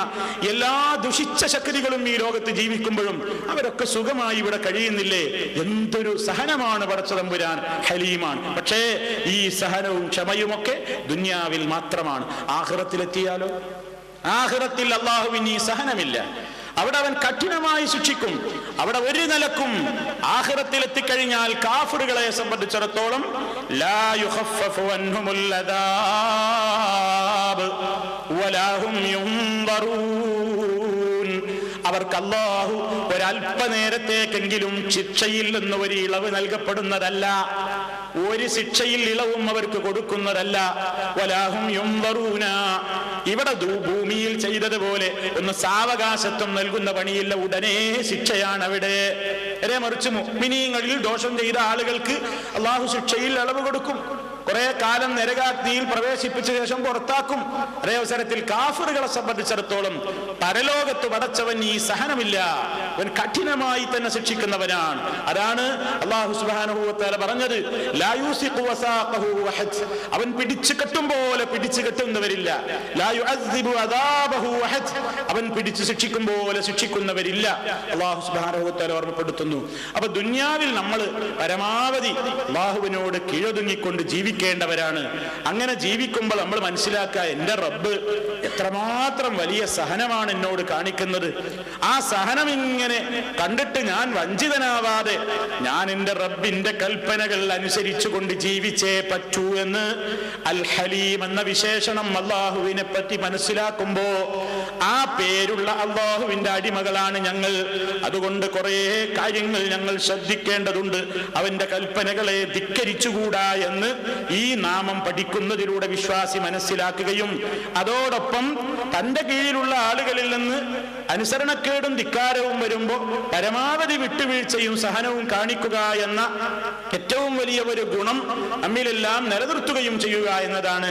എല്ലാ ദുഷിച്ച ശക്തികളും ഈ ലോകത്ത് ജീവിക്കുമ്പോഴും അവരൊക്കെ സുഖമായി ഇവിടെ കഴിയുന്നില്ലേ? എന്തൊരു സഹനമാണ് പടച്ചതമ്പുരാൻ, ഹലീമാണ്. പക്ഷേ ഈ സഹനവും ക്ഷമയുമൊക്കെ ദുനിയാവിൽ മാത്രമാണ്. ആഖിറത്തിലെത്തിയാലോ? ആഖിറത്തിൽ അല്ലാഹുവിന് ഈ സഹനമില്ല. അവിടെ അവൻ കഠിനമായി ശിക്ഷിക്കും. അവിടെ ഒരു നിലക്കും ആഖിറത്തിൽ എത്തിക്കഴിഞ്ഞാൽ കാഫിറുകളെ സംബന്ധിച്ചിടത്തോളം ലാ യുഖഫഫു അൻഹുൽ അദാബ് വലാ ഹും യുൻദറൂൻ. അവർക്ക് അല്ലാഹു ഒരല്പനേരത്തേക്കെങ്കിലും ശിക്ഷയിൽ നിന്ന് ഒരു ഇളവ് നൽകപ്പെടുന്നതല്ല, ഒരു ശിക്ഷയിൽ ഇളവും അവർക്ക് കൊടുക്കുന്നതല്ല. വലാഹും യുൻദറൂന. ഇവിടെ ഭൂമിയിൽ ചെയ്തതുപോലെ ഒന്ന് സാവകാശത്വം നൽകുന്ന പണിയില്ല, ഉടനെ ശിക്ഷയാണ് അവിടെ. മറിച്ച് മുഅ്മിനീങ്ങളിൽ ദോഷം ചെയ്ത ആളുകൾക്ക് അള്ളാഹു ശിക്ഷയിൽ ഇളവ് കൊടുക്കും. കുറെ കാലം നരകാഗ്നിയിൽ പ്രവേശിപ്പിച്ച ശേഷം പുറത്താക്കും. അതേ അവസരത്തിൽ കാഫിറുകളെ സംബന്ധിച്ചിടത്തോളം പരലോകത്ത് പടച്ചവൻ ഈ സഹനമില്ല, അവൻ കഠിനമായി തന്നെ ശിക്ഷിക്കുന്നവനാണ്. അതാണ് അല്ലാഹു സുബ്ഹാനഹു വ തആല പറഞ്ഞത്, ലാ യൂസിഖു വസാഖഹു വഹദ്. അവൻ പിടിച്ചു കെട്ടും പോലെ പിടിച്ചു കെട്ടുന്നവരില്ല. ലാ യുഅദ്ദിബു അദാബഹു വഹദ്. അവൻ പിടിച്ചു ശിക്ഷിക്കും പോലെ ശിക്ഷിക്കുന്നവരില്ല. അല്ലാഹു സുബ്ഹാനഹു വ തആല ഓർമ്മപ്പെടുത്തുന്നു. അപ്പൊ ദുനിയാവിൽ നമ്മൾ പരമാവധി അല്ലാഹുവിനോട് കീഴൊതുങ്ങിക്കൊണ്ട് ജീവിക്കേണ്ടവരാണ്. അങ്ങനെ ജീവിക്കുമ്പോൾ നമ്മൾ മനസ്സിലാക്കുക, എന്റെ റബ്ബ് എത്രമാത്രം വലിയ സഹനമാണ് എന്നോട് കാണിക്കുന്നത്. ആ സഹനം ഇങ്ങനെ കണ്ടിട്ട് ഞാൻ വഞ്ചിതനാവാതെ ഞാൻ എന്റെ റബ്ബിന്റെ കൽപ്പനകൾ അനുസരിച്ചുകൊണ്ട് ജീവിച്ചേ പറ്റൂ എന്ന് അൽ ഹലീം എന്ന വിശേഷണം അള്ളാഹുവിനെ പറ്റി മനസ്സിലാക്കുമ്പോ ആ പേരുള്ള അള്ളാഹുവിന്റെ അടിമകളാണ് ഞങ്ങൾ. അതുകൊണ്ട് കുറെ കാര്യങ്ങൾ ഞങ്ങൾ ശ്രദ്ധിക്കേണ്ടതുണ്ട്. അവന്റെ കൽപ്പനകളെ ധിക്കരിച്ചുകൂടാ എന്ന് ഈ നാമം പഠിക്കുന്നതിലൂടെ വിശ്വാസി മനസ്സിലാക്കുകയും അതോടൊപ്പം തന്റെ കീഴിലുള്ള ആളുകളിൽ നിന്ന് അനുസരണക്കേടും ധിക്കാരവും വരുമ്പോ പരമാവധി വിട്ടുവീഴ്ചയും സഹനവും കാണിക്കുക എന്ന ഏറ്റവും വലിയ ഒരു ഗുണം നമ്മിലെല്ലാം നിലനിർത്തുകയും ചെയ്യുക എന്നതാണ്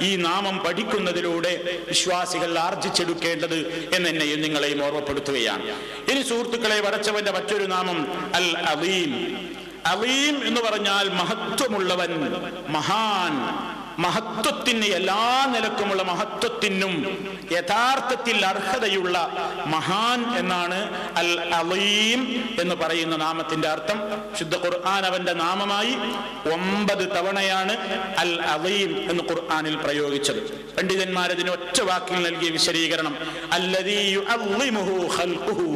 ഈ നാമം പഠിക്കുന്നതിലൂടെ വിശ്വാസികൾ ആർജിച്ചെടുക്കേണ്ടത് എന്നെന്നെയും നിങ്ങളെയും ഓർമ്മപ്പെടുത്തുകയാണ്. ഇനി സുഹൃത്തുക്കളെ, പടച്ചവന്റെ മറ്റൊരു നാമം അൽ അലീം. അലീം എന്ന് പറഞ്ഞാൽ മഹത്വമുള്ളവൻ, മഹാൻ. മഹത്വത്തിന് എല്ലാ നിലക്കുമുള്ള മഹത്വത്തിനും യഥാർത്ഥത്തിൽ അർഹതയുള്ള മഹാൻ എന്നാണ് അൽ അലീം എന്ന് പറയുന്ന നാമത്തിന്റെ അർത്ഥം. ശുദ്ധ ഖുർആൻ അവന്റെ നാമമായി 9 തവണയാണ് അൽ അലീം എന്ന് ഖുർആനിൽ പ്രയോഗിച്ചത്. പണ്ഡിതന്മാർ അതിന് ഒറ്റ വാക്കിൽ നൽകിയ വിശദീകരണം, അല്ലദീ യുഅല്ലിമുഹു ഖൽഖുഹു.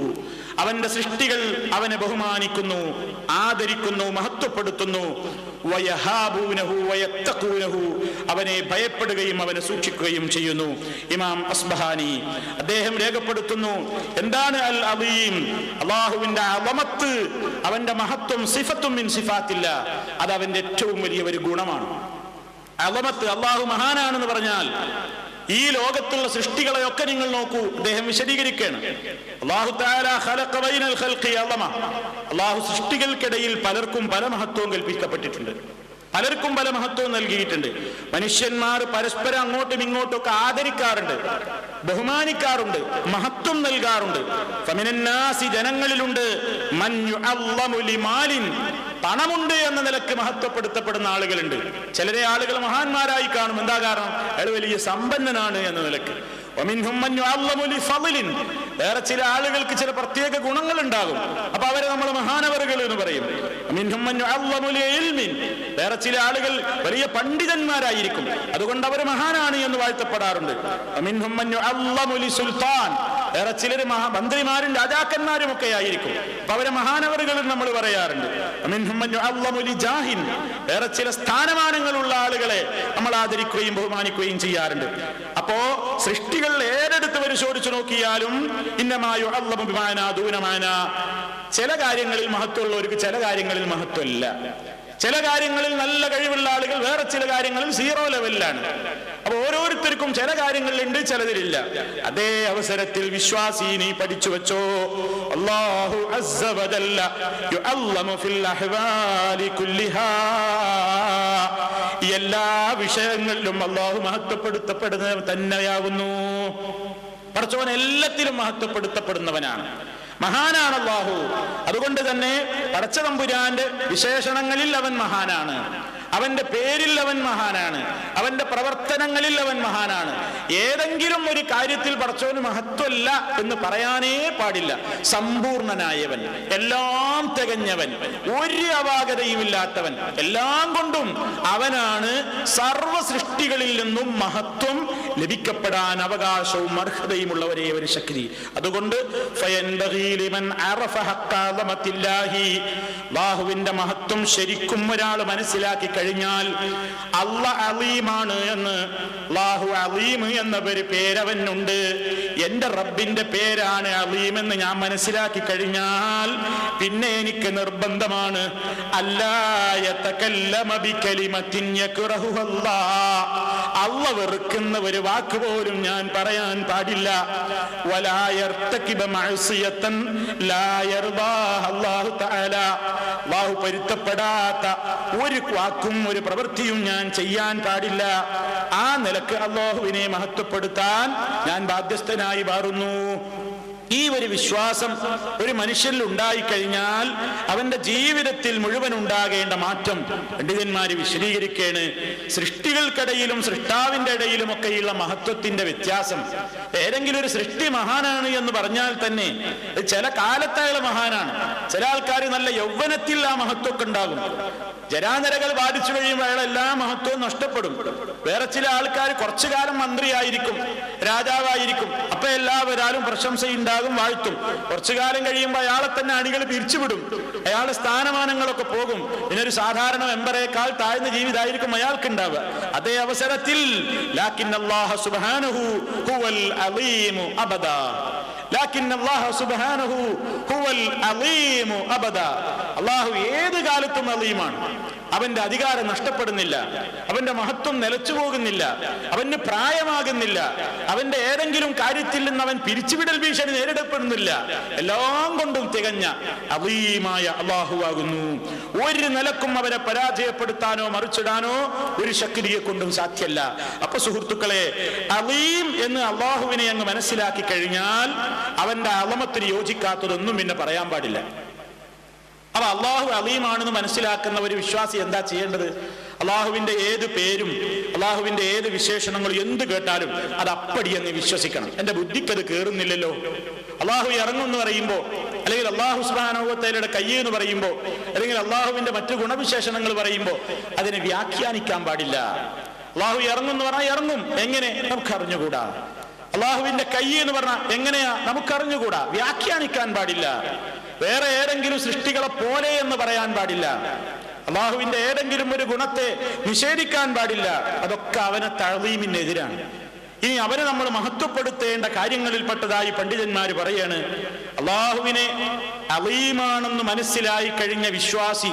അവന്റെ സൃഷ്ടികൾ അവനെ ബഹുമാനിക്കുന്നു, ആദരിക്കുന്നു, മഹത്വപ്പെടുത്തുന്നു. വയഹാബൂനഹു വയത്തഖൂനഹു, അവനെ ഭയപ്പെടുകയും അവനെ സൂക്ഷിക്കുകയും ചെയ്യുന്നു. ഇമാം അസ്ബഹാനി അദ്ദേഹം രേഖപ്പെടുത്തുന്നു, എന്താണ് അൽ അലീം? അല്ലാഹുവിന്റെ അളമത്ത്, അവന്റെ മഹത്വം, സിഫത്തും മിൻ സിഫാത്തില്ല, അത് അവന്റെ ഏറ്റവും വലിയ ഒരു ഗുണമാണ്. അളമത്ത്, അല്ലാഹു മഹാനാണെന്ന് പറഞ്ഞാൽ ഈ ലോകത്തുള്ള സൃഷ്ടികളെയൊക്കെ നിങ്ങൾ നോക്കൂ. അദ്ദേഹം വിശദീകരിക്കുകയാണ്, അല്ലാഹു തആല ഖലഖ ബൈനൽ ഖൽഖി അളമ, അല്ലാഹു സൃഷ്ടികൾക്കിടയിൽ പലർക്കും പല മഹത്വവും കൽപ്പിക്കപ്പെട്ടിട്ടുണ്ട്, പലർക്കും പല മഹത്വവും നൽകിയിട്ടുണ്ട്. മനുഷ്യന്മാർ പരസ്പരം അങ്ങോട്ടും ഇങ്ങോട്ടും ഒക്കെ ആദരിക്കാറുണ്ട്, ബഹുമാനിക്കാറുണ്ട്, മഹത്വം നൽകാറുണ്ട്. ഫമിനന്നാസി, ജനങ്ങളിലുണ്ട്, മൻ യുഅല്ലമു ലിമാലിൻ, പണമുണ്ട് എന്ന നിലക്ക് മഹത്വപ്പെടുത്തപ്പെടുന്ന ആളുകളുണ്ട്. ചിലരെ ആളുകൾ മഹാന്മാരായി കാണും, എന്താ കാരണം? അയാൾ വലിയ സമ്പന്നനാണ് എന്ന നിലക്ക്. വേറെ ചില ആളുകൾക്ക് ചില പ്രത്യേക ഗുണങ്ങൾ ഉണ്ടാകും, അപ്പൊ അവരെ നമ്മൾ മഹാനവറുകൾ എന്ന് പറയും. വേറെ ചില ആളുകൾ വലിയ പണ്ഡിതന്മാരായിരിക്കും, അതുകൊണ്ട് അവർ മഹാനാണ് എന്ന് വാഴ്ത്തപ്പെടാറുണ്ട്. വേറെ ചിലർ മന്ത്രിമാരും രാജാക്കന്മാരും ഒക്കെ ആയിരിക്കും, അപ്പൊ അവരെ മഹാനവറുകൾ നമ്മൾ പറയാറുണ്ട്. വേറെ ചില സ്ഥാനമാനങ്ങളുള്ള ആളുകളെ നമ്മൾ ആദരിക്കുകയും ബഹുമാനിക്കുകയും ചെയ്യാറുണ്ട്. അപ്പോ സൃഷ്ടികൾ ഏതെടുത്ത് പരിശോധിച്ചു നോക്കിയാലും ചില കാര്യങ്ങളിൽ മഹത്വമുള്ളവർക്ക് ചില കാര്യങ്ങളിൽ മഹത്വമില്ല. ചില കാര്യങ്ങളിൽ നല്ല കഴിവുള്ള ആളുകൾ വേറെ ചില കാര്യങ്ങളിൽ 0 ലെവലിലാണ്. അപ്പൊ ഓരോരുത്തർക്കും ചില കാര്യങ്ങളിലുണ്ട്, ചിലതിലില്ല. അതേ അവസരത്തിൽ വിശ്വാസി നീ പഠിച്ചു വെച്ചോ, അല്ലാഹു അസ്സ വജല്ല യുഅല്ലമു ഫിൽ അഹ്വാലി കുല്ലിഹാ, എല്ലാ വിഷയങ്ങളിലും അല്ലാഹു മഹത്വപ്പെടുത്തപ്പെടുന്നവൻ തന്നെയാകുന്നു. പടച്ചവൻ എല്ലാത്തിലും മഹത്വപ്പെടുത്തപ്പെടുന്നവനാണ്, മഹാനാണ് അല്ലാഹു. അതുകൊണ്ട് തന്നെ പടച്ച തമ്പുരാന്റെ വിശേഷണങ്ങളിൽ അവൻ മഹാനാണ്, അവന്റെ പേരിൽ അവൻ മഹാനാണ്, അവന്റെ പ്രവർത്തനങ്ങളിൽ അവൻ മഹാനാണ്. ഏതെങ്കിലും ഒരു കാര്യത്തിൽ പടച്ചവന് മഹത്വമില്ല എന്ന് പറയാനേ പാടില്ല. സമ്പൂർണനായവൻ, എല്ലാം തികഞ്ഞവൻ, ഒരു അപാകതയും ഇല്ലാത്തവൻ, എല്ലാം കൊണ്ടും അവനാണ് സർവ സൃഷ്ടികളിൽ നിന്നും മഹത്വം ലഭിക്കപ്പെടാൻ അവകാശവും അർഹതയും ഉള്ള ഒരേ ഒരു ശക്തി. അതുകൊണ്ട് അല്ലാഹുവിന്റെ മഹത്വം ശരിക്കും ഒരാൾ മനസ്സിലാക്കി കഴിഞ്ഞാൽ, അല്ലാഹു അലീമാണ് എന്ന്, അല്ലാഹു അലീം എന്ന ഒരു പേരവനുണ്ട്, എന്റെ റബ്ബിന്റെ പേരാണ് അലീം എന്ന് ഞാൻ മനസ്സിലാക്കി കഴിഞ്ഞാൽ പിന്നെ എനിക്ക് നിർബന്ധമാണ് അല്ലാ യതകല്ലമ ബികലിമത്തിൻ യക്റഹുല്ലാ, അല്ലാഹു വെറുക്കുന്ന ഒരു വാക്ക് പോലും ഞാൻ പറയാൻ പാടില്ല. വലാ യർതകിബ മഅസിയതൻ ലാ യർദാഹ അല്ലാഹു തആല, അല്ലാഹു പൊരുത്തപ്പെടാത്ത ഒരു വാക്കും ഒരു പ്രവൃത്തിയും ഞാൻ ചെയ്യാൻ പാടില്ല. ആ നിലക്ക് അല്ലാഹുവിനെ മഹത്വപ്പെടുത്താൻ ഞാൻ ബാധ്യസ്ഥനായി മാറുന്നു. ഈ ഒരു വിശ്വാസം ഒരു മനുഷ്യനിൽ ഉണ്ടായിക്കഴിഞ്ഞാൽ അവന്റെ ജീവിതത്തിൽ മുഴുവൻ ഉണ്ടാകേണ്ട മാറ്റം പണ്ഡിതന്മാര് വിശദീകരിക്കുകയാണ്. സൃഷ്ടികൾക്കിടയിലും സൃഷ്ടാവിന്റെ ഇടയിലും ഒക്കെയുള്ള മഹത്വത്തിന്റെ വ്യത്യാസം. ഏതെങ്കിലും ഒരു സൃഷ്ടി മഹാനാണ് എന്ന് പറഞ്ഞാൽ തന്നെ ചില കാലത്ത് അയാൾ മഹാനാണ്. ചില ആൾക്കാർ നല്ല യൗവനത്തിൽ ആ മഹത്വമൊക്കെ ഉണ്ടാകും, ജരാനരകൾ ബാധിച്ചു കഴിയുമ്പോൾ അയാൾ എല്ലാ മഹത്വവും നഷ്ടപ്പെടും. വേറെ ചില ആൾക്കാർ കുറച്ചു കാലം മന്ത്രിയായിരിക്കും, രാജാവായിരിക്കും, അപ്പൊ എല്ലാവരും പ്രശംസയുണ്ടാകും, വാഴ്ത്തും. കുറച്ചു കാലം കഴിയുമ്പോൾ അയാളെ തന്നെ അണികൾ പിരിച്ചുവിടും, അയാളുടെ സ്ഥാനമാനങ്ങളൊക്കെ പോകും. ഇതിനൊരു സാധാരണ മെമ്പറേക്കാൾ താഴ്ന്ന ജീവിതമായിരിക്കും അയാൾക്ക് ഉണ്ടാവുക. അതേ അവസരത്തിൽ ലാകിന്നല്ലാഹ സുബ്ഹാനഹു ഹുവൽ അലീമു അബദാ, ലാകിന്നല്ലാഹ സുബ്ഹാനഹു ഹുവൽ അലീമു അബദാ, അല്ലാഹു ഏത് കാലത്തും അലീമാണ്. അവന്റെ അധികാരം നഷ്ടപ്പെടുന്നില്ല, അവന്റെ മഹത്വം നിലച്ചു പോകുന്നില്ല, അവന് പ്രായമാകുന്നില്ല, അവന്റെ ഏതെങ്കിലും കാര്യത്തിൽ നിന്ന് അവൻ പിരിച്ചുവിടൽ ഭീഷണി നേരിടപ്പെടുന്നില്ല. എല്ലാം കൊണ്ടും തികഞ്ഞ അലീമായ അല്ലാഹു ആകുന്നു. ഒരു നിലക്കും അവരെ പരാജയപ്പെടുത്താനോ മറിച്ചിടാനോ ഒരു ശക്തിയെ കൊണ്ടും സാധ്യമല്ല. അപ്പൊ സുഹൃത്തുക്കളെ, അലീം എന്ന് അല്ലാഹുവിനെ അങ്ങ് മനസ്സിലാക്കി കഴിഞ്ഞാൽ അവന്റെ അളമത്തിന് യോജിക്കാത്തതൊന്നും പിന്നെ പറയാൻ പാടില്ല. അപ്പൊ അള്ളാഹു അലീമാണെന്ന് മനസ്സിലാക്കുന്ന ഒരു വിശ്വാസി എന്താ ചെയ്യേണ്ടത്? അള്ളാഹുവിന്റെ ഏത് പേരും അള്ളാഹുവിന്റെ ഏത് വിശേഷണങ്ങളും എന്ത് കേട്ടാലും അത് അപ്പടി അങ്ങ് വിശ്വസിക്കണം. എന്റെ ബുദ്ധിക്ക് അത് കേറുന്നില്ലല്ലോ. അള്ളാഹു ഇറങ്ങുമെന്ന് പറയുമ്പോ, അല്ലെങ്കിൽ അള്ളാഹു സുബ്ഹാനഹു വ തആലയുടെ കൈ എന്ന് പറയുമ്പോ, അല്ലെങ്കിൽ അള്ളാഹുവിന്റെ മറ്റു ഗുണവിശേഷണങ്ങൾ പറയുമ്പോ അതിനെ വ്യാഖ്യാനിക്കാൻ പാടില്ല. അള്ളാഹു ഇറങ്ങും എന്ന് പറഞ്ഞാൽ ഇറങ്ങും, എങ്ങനെ നമുക്ക് അറിഞ്ഞുകൂടാ. അള്ളാഹുവിന്റെ കൈ എന്ന് പറഞ്ഞാൽ എങ്ങനെയാ നമുക്കറിഞ്ഞുകൂടാ, വ്യാഖ്യാനിക്കാൻ പാടില്ല. വേറെ ഏതെങ്കിലും സൃഷ്ടികളെ പോലെ എന്ന് പറയാൻ പാടില്ല. അള്ളാഹുവിന്റെ ഏതെങ്കിലും ഒരു ഗുണത്തെ നിഷേധിക്കാൻ പാടില്ല. അതൊക്കെ അവനെ തഅ്ലീമിനെതിരാണ്. ഇനി അവനെ നമ്മൾ മഹത്വപ്പെടുത്തേണ്ട കാര്യങ്ങളിൽപ്പെട്ടതായി പണ്ഡിതന്മാര് പറയാണ്, അള്ളാഹുവിനെ അലീമാണെന്ന് മനസ്സിലായി കഴിഞ്ഞ വിശ്വാസി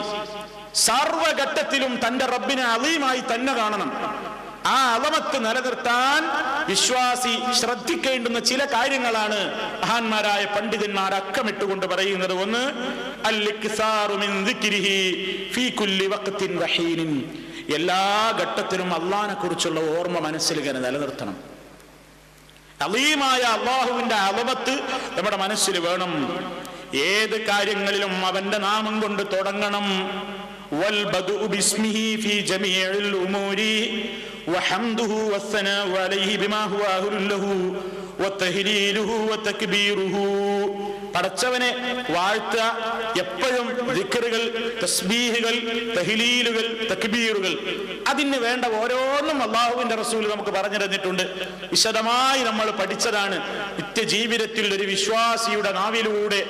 സർവഘട്ടത്തിലും തന്റെ റബ്ബിനെ അലീമായി തന്നെ കാണണം. ആ അളമത്ത് നിലനിർത്താൻ വിശ്വാസി ശ്രദ്ധിക്കേണ്ടുന്ന ചില കാര്യങ്ങളാണ് മഹാന്മാരായ പണ്ഡിതന്മാർ അക്കമിട്ടുകൊണ്ട് പറയുന്നത്. ഒന്ന്, അൽ-ഇക്സാറു മിൻ ദിക്രിഹി ഫീ കുല്ലി വഖ്തിൻ വഹീനിൻ. എല്ലാ ഘട്ടത്തിലും അള്ളാഹിനെ കുറിച്ചുള്ള ഓർമ്മ മനസ്സിൽ ഇങ്ങനെ നിലനിർത്തണം. അലീമായ അള്ളാഹുവിന്റെ അളമത്ത് നമ്മുടെ മനസ്സിൽ വേണം. ഏത് കാര്യങ്ങളിലും അവന്റെ നാമം കൊണ്ട് തുടങ്ങണം. والبدء باسمه في جميع الأمور وحمده والثناء عليه بما هو أهل له وتهليله وتكبيره. പടച്ചവനെ വാഴ്ത്തുക, എപ്പോഴും ദിക്റുകൾ, തസ്ബീഹുകൾ, തഹ്ലീലുകൾ, തക്ബീറുകൾ, അതിന് വേണ്ട ഓരോന്നും അള്ളാഹുവിന്റെ റസൂൽ നമുക്ക് പറഞ്ഞു തന്നിട്ടുണ്ട്. വിശദമായി നമ്മൾ പഠിച്ചതാണ്. നിത്യജീവിതത്തിൽ ഒരു വിശ്വാസിയുടെ നാവിലൂടെ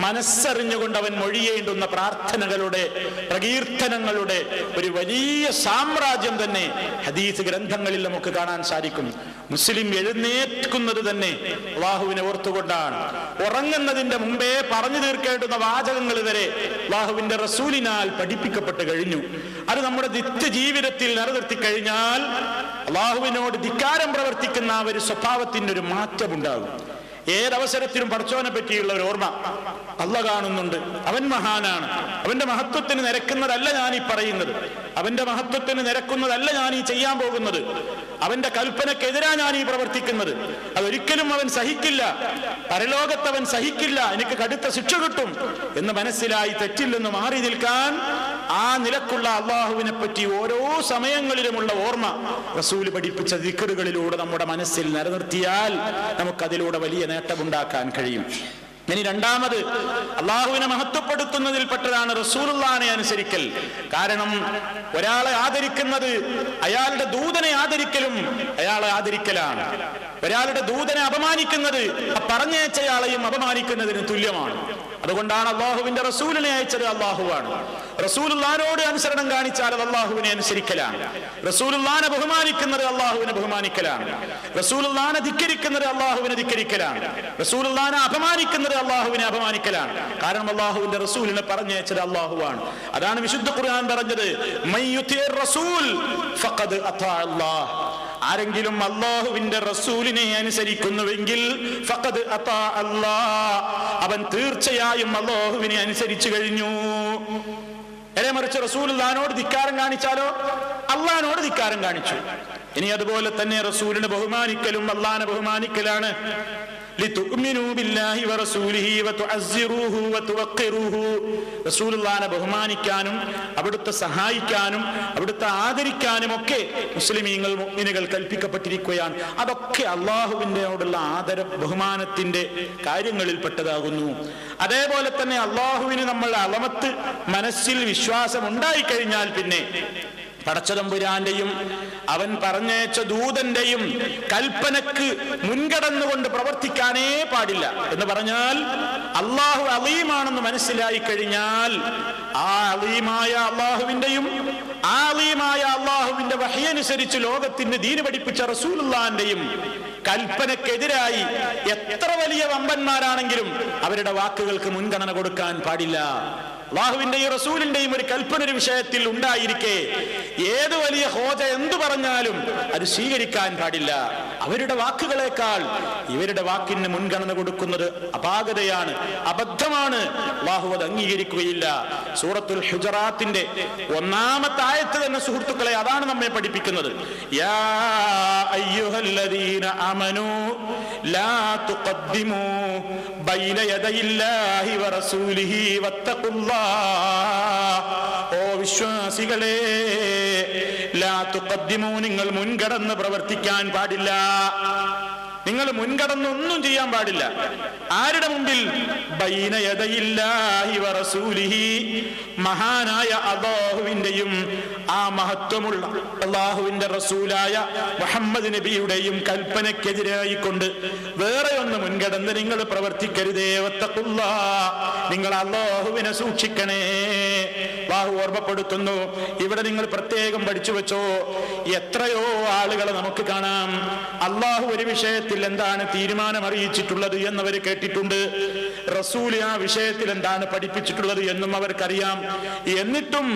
മനസ്സറിഞ്ഞുകൊണ്ട് അവൻ മൊഴിയേണ്ടുന്ന പ്രാർത്ഥനകളുടെ, പ്രകീർത്തനങ്ങളുടെ ഒരു വലിയ സാമ്രാജ്യം തന്നെ ഹദീസ് ഗ്രന്ഥങ്ങളിൽ നമുക്ക് കാണാൻ സാധിക്കും. മുസ്ലിം എഴുന്നേൽക്കുന്നത് തന്നെ അള്ളാഹുവിനെ ഓർത്തുകൊണ്ടാണ്. ഉറങ്ങുന്നതിന്റെ മുമ്പേ പറഞ്ഞു തീർക്കേണ്ടുന്ന വാചകങ്ങൾ വരെ അള്ളാഹുവിന്റെ റസൂലിനാൽ പഠിപ്പിക്കപ്പെട്ട് കഴിഞ്ഞു. അത് നമ്മുടെ നിത്യജീവിതത്തിൽ നിലനിർത്തി കഴിഞ്ഞാൽ അള്ളാഹുവിനോട് ധിക്കാരം പ്രവർത്തിക്കുന്ന ആ ഒരു സ്വഭാവത്തിന്റെ ഒരു മാറ്റമുണ്ടാകും. ഏതവസരത്തിലും പടച്ചോനെ പറ്റിയുള്ള ഒരു ഓർമ്മ. അള്ളാഹ് കാണുന്നുണ്ട്, അവൻ മഹാനാണ്, അവന്റെ മഹത്വത്തിന് നിരക്കുന്നതല്ല ഞാൻ ഈ പറയുന്നത്, അവന്റെ മഹത്വത്തിന് നിരക്കുന്നതല്ല ഞാൻ ഈ ചെയ്യാൻ പോകുന്നത്, അവന്റെ കൽപ്പനക്കെതിരാ ഞാൻ ഈ പ്രവർത്തിക്കുന്നത്. അതൊരിക്കലും അവൻ സഹിക്കില്ല, പരലോകത്ത് അവൻ സഹിക്കില്ല, എനിക്ക് കടുത്ത ശിക്ഷ കിട്ടും എന്ന് മനസ്സിലായി തെറ്റില്ലെന്ന് മാറി നിൽക്കാൻ ആ നിലക്കുള്ള അള്ളാഹുവിനെ പറ്റി ഓരോ സമയങ്ങളിലുമുള്ള ഓർമ്മ റസൂല് പഠിപ്പിച്ച ദിക്റുകളിലൂടെ നമ്മുടെ മനസ്സിൽ നിലനിർത്തിയാൽ നമുക്കതിലൂടെ വലിയ നേട്ടമുണ്ടാക്കാൻ കഴിയും. ഇനി രണ്ടാമത്, അള്ളാഹുവിനെ മഹത്വപ്പെടുത്തുന്നതിൽപ്പെട്ടതാണ് റസൂലുള്ളാഹിനെ അനുസരിക്കൽ. കാരണം ഒരാളെ ആദരിക്കുന്നത് അയാളുടെ ദൂതനെ ആദരിക്കലും അയാളെ ആദരിക്കലാണ്. ഒരാളുടെ ദൂതനെ അപമാനിക്കുന്നത് പറഞ്ഞയച്ചയാളെയും അപമാനിക്കുന്നതിന് തുല്യമാണ്. അതുകൊണ്ടാണ് അള്ളാഹുവിന്റെ റസൂലിനെ അയച്ചത് അള്ളാഹുവാണ്. റസൂലുള്ളാഹിനോട് അനുസരണം കാണിച്ചാൽ അത് അള്ളാഹുവിനെ അനുസരിക്കലാണ്. റസൂലുള്ളാഹിനെ ബഹുമാനിക്കുന്നത് അള്ളാഹുവിനെ ബഹുമാനിക്കലാണ്. റസൂലുള്ളാഹിനെ ധിക്കരിക്കുന്നത് അള്ളാഹുവിനെ ധിക്കരിക്കലാണ്. റസൂലുള്ളാഹിനെ അപമാനിക്കുന്നത് അള്ളാഹുവിനെ അപമാനിക്കലാണ്. കാരണം അള്ളാഹുവിന്റെ റസൂലിനെ പറഞ്ഞയച്ചത് അള്ളാഹുവാണ്. അതാണ് വിശുദ്ധ ഖുർആൻ പറഞ്ഞത്, മയ്യുതിർ റസൂൽ ഫഖദ് അതാ അല്ലാഹ്. ആരെങ്കിലും അള്ളാഹുവിന്റെ റസൂലിനെ അനുസരിക്കുന്നുവെങ്കിൽ ഫഖദ് അതാ അല്ലാഹ്, അവൻ തീർച്ചയായും അള്ളാഹുവിനെ അനുസരിച്ചു കഴിഞ്ഞു. നേരെ മറിച്ച് റസൂലുള്ളാഹിനോട് ധിക്കാരം കാണിച്ചാലോ അള്ളാഹിനോട് ധിക്കാരം കാണിച്ചു. ഇനി അതുപോലെ തന്നെ റസൂലിനെ ബഹുമാനിക്കലും അള്ളാഹിനെ ബഹുമാനിക്കലാണ്. ലിതുഅ്മിനൂ ബില്ലാഹി വറസൂലിഹി വതുഅസ്സിറൂഹു വതുവഖിറൂഹു. റസൂലുള്ളാഹിനെ ബഹുമാനിക്കാനും അവിടുത്തെ സഹായിക്കാനും അവിടുത്തെ ആദരിക്കാനും ഒക്കെ മുസ്ലിമീങ്ങൾ, മുഅ്മിനുകൾ കൽപ്പിക്കപ്പെട്ടിരിക്കുകയാണ്. അതൊക്കെ അള്ളാഹുവിനോടുള്ള ആദര ബഹുമാനത്തിന്റെ കാര്യങ്ങളിൽപ്പെട്ടതാകുന്നു. അതേപോലെ തന്നെ അള്ളാഹുവിന് നമ്മൾ അളമത്ത് മനസ്സിൽ വിശ്വാസം ഉണ്ടായിക്കഴിഞ്ഞാൽ പിന്നെ പടച്ചതമ്പുരാന്റെയും അവൻ പറഞ്ഞയച്ച ദൂതന്റെയും കൽപ്പനക്ക് മുൻകടന്നുകൊണ്ട് പ്രവർത്തിക്കാനേ പാടില്ല. എന്ന് പറഞ്ഞാൽ അള്ളാഹു അലീമാണെന്ന് മനസ്സിലായി കഴിഞ്ഞാൽ ആ അലീമായ അള്ളാഹുവിന്റെയും ആ അലീമായ അള്ളാഹുവിന്റെ വഹ്യനുസരിച്ച് ലോകത്തിന് ദീന് പഠിപ്പിച്ച റസൂലുള്ളാഹിന്റെയും കൽപ്പനക്കെതിരായി എത്ര വലിയ വമ്പന്മാരാണെങ്കിലും അവരുടെ വാക്കുകൾക്ക് മുൻഗണന കൊടുക്കാൻ പാടില്ല. അള്ളാഹുവിന്റെയും റസൂലിന്റെയും ഒരു കൽപ്പന ഒരു വിഷയത്തിൽ ഉണ്ടായിരിക്കെ ഏത് വലിയ ഹോജ എന്തു പറഞ്ഞാലും അത് സ്വീകരിക്കാൻ പാടില്ല. അവരുടെ വാക്കുകളെക്കാൾ ഇവരുടെ വാക്കിന് മുൻഗണന കൊടുക്കുന്നത് അപാകതയാണ്, അബദ്ധമാണ്. അള്ളാഹു അത് അംഗീകരിക്കുകയില്ല. സൂറത്തുൽ ഹുജറാത്തിന്റെ 1-ാമത്തെ ആയത്ത് തന്നെ സുഹൃത്തുക്കളെ അതാണ് നമ്മെ പഠിപ്പിക്കുന്നത്. യാ അയ്യുഹല്ലദീന ആമനൂ ലാ തുഖദ്ദിമൂ ബൈന യദയില്ലാഹി വറസൂലിഹി വത്തഖുല്ലാഹ്. ഓ വിശ്വാസികളെ, ലാ തുഖദ്ദിമൂ, നിങ്ങൾ മുൻകടന്ന് പ്രവർത്തിക്കാൻ പാടില്ല. നിങ്ങൾ മുൻകടന്നൊന്നും ചെയ്യാൻ പാടില്ല. ആരുടെ മുമ്പിൽ? ബൈന യദയില്ലാഹി വറസൂലിഹി, മഹാനായ അല്ലാഹുവിന്റെയും ആ മഹത്വമുള്ള അല്ലാഹുവിന്റെ റസൂലായ മുഹമ്മദ് നബിയുടെയും കൽപ്പനയ്ക്കെതിരായി കൊണ്ട് വേറെ ഒന്ന് മുൻകടന്ന് നിങ്ങൾ പ്രവർത്തിക്കരുതേ. വത്തഖുല്ലാഹ്, നിങ്ങൾ അല്ലാഹുവിനെ സൂക്ഷിക്കണേ. അല്ലാഹു ഓർമ്മപ്പെടുത്തുന്നു. ഇവിടെ നിങ്ങൾ പ്രത്യേകം പഠിച്ചു വെച്ചോ, എത്രയോ ആളുകളെ നമുക്ക് കാണാം അല്ലാഹു ഒരു വിഷയത്തിൽ എന്താണ് തീരുമാനം അറിയിച്ചിട്ടുള്ളത് എന്നവർ കേട്ടിട്ടുണ്ട്, റസൂല് ആ വിഷയത്തിൽ എന്താണ് പഠിപ്പിച്ചിട്ടുള്ളത് എന്നും അവർക്കറിയാം. എന്നിട്ടും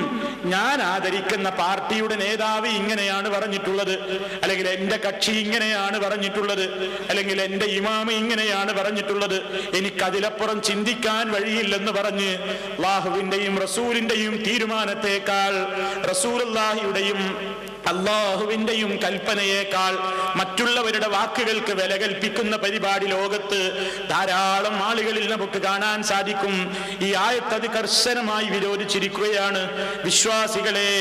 ഞാൻ ആദരിക്കുന്ന പാർട്ടിയുടെ നേതാവ് ഇങ്ങനെയാണ് പറഞ്ഞിട്ടുള്ളത്, അല്ലെങ്കിൽ എന്റെ കക്ഷി ഇങ്ങനെയാണ് പറഞ്ഞിട്ടുള്ളത്, അല്ലെങ്കിൽ എന്റെ ഇമാമ് ഇങ്ങനെയാണ് പറഞ്ഞിട്ടുള്ളത്, എനിക്കതിലപ്പുറം ചിന്തിക്കാൻ വഴിയില്ലെന്ന് പറഞ്ഞ് അല്ലാഹുവിന്റെയും റസൂലിന്റെയും തീരുമാനത്തെക്കാൾ, റസൂലുള്ളാഹിയുടെയും അല്ലാഹുവിന്റെയും കൽപ്പനയേക്കാൾ മറ്റുള്ളവരുടെ വാക്കുകൾക്ക് വില കൽപ്പിക്കുന്ന പരിപാടി ലോകത്ത് ധാരാളം ആളുകളിൽ നമുക്ക് കാണാൻ സാധിക്കും. ഈ ആയത്ത് അത് കർശനമായി വിരോധിച്ചിരിക്കുകയാണ്. വിശ്വാസികളെ,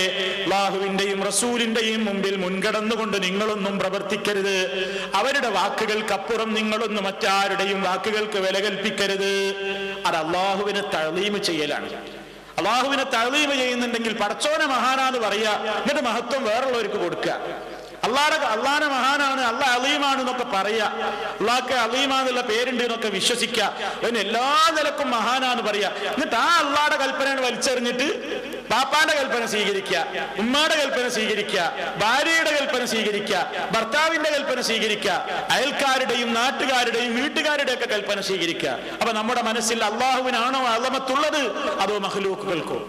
അല്ലാഹുവിന്റെയും റസൂലിന്റെയും മുമ്പിൽ മുൻകടന്നുകൊണ്ട് നിങ്ങളൊന്നും പ്രവർത്തിക്കരുത്. അവരുടെ വാക്കുകൾക്കപ്പുറം നിങ്ങളൊന്നും മറ്റാരുടെയും വാക്കുകൾക്ക് വില കൽപ്പിക്കരുത്. അത് അല്ലാഹുവിനെ തഅ്ലീം ചെയ്യലാണ്. അല്ലാഹുവിനെ തഅ്ലീം ചെയ്യുന്നുണ്ടെങ്കിൽ പടച്ചോനെ മഹാനാന്ന് പറയാ, എന്നിട്ട് മഹത്വം വേറുള്ളവർക്ക് കൊടുക്കുക. അള്ളാഹനെ മഹാനാണ്, അള്ളാഹ് അലീമാണ് എന്നൊക്കെ പറയാ, അള്ളാഹ്ക്ക് അലീമാന്നുള്ള പേരുണ്ട് എന്നൊക്കെ വിശ്വസിക്കുക, അവന് എല്ലാ നിലക്കും മഹാനാന്ന് പറയാ. എന്നിട്ട് ആ അള്ളാഹുടെ കൽപ്പനയാണ് വലിച്ചെറിഞ്ഞിട്ട് പാപ്പാന്റെ കൽപ്പന സ്വീകരിക്കുക, ഉമ്മാടെ കൽപ്പന സ്വീകരിക്കുക, ഭാര്യയുടെ കൽപ്പന സ്വീകരിക്കുക, ഭർത്താവിന്റെ കൽപ്പന സ്വീകരിക്കുക, അയൽക്കാരുടെയും നാട്ടുകാരുടെയും വീട്ടുകാരുടെ ഒക്കെ കൽപ്പന സ്വീകരിക്കുക. അപ്പൊ നമ്മുടെ മനസ്സിൽ അള്ളാഹുവിനാണോ അളമത്തുള്ളത് അതോ മഖ്ലൂക്കുകൾക്കോ?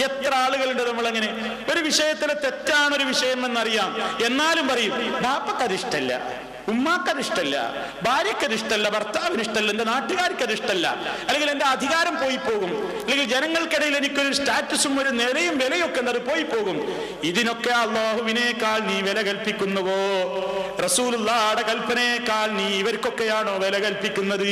എത്ര ആളുകളുണ്ട് നമ്മളങ്ങനെ ഒരു വിഷയത്തിലെ തെറ്റാണൊരു വിഷയം എന്നറിയാം, എന്നാലും പറയും ബാപ്പക്കത് ഇഷ്ടല്ല, ഉമ്മാക്കത് ഇഷ്ടല്ല, ഭാര്യക്കത് ഇഷ്ടല്ല, ഭർത്താവിന് ഇഷ്ടല്ല, എന്റെ നാട്ടുകാർക്കത് ഇഷ്ടല്ല, അല്ലെങ്കിൽ എന്റെ അധികാരം പോയി പോകും, അല്ലെങ്കിൽ ജനങ്ങൾക്കിടയിൽ എനിക്കൊരു സ്റ്റാറ്റസും ഒരു നിലയും വിലയൊക്കെ അത് പോയി പോകും. ഇതിനൊക്കെ അല്ലാഹുവിനേക്കാൾ നീ വില കൽപ്പിക്കുന്നുവോ? റസൂലുള്ളാഹിയുടെ കൽപ്പനയേക്കാൾ നീ ഇവർക്കൊക്കെയാണോ വില കൽപ്പിക്കുന്നത്?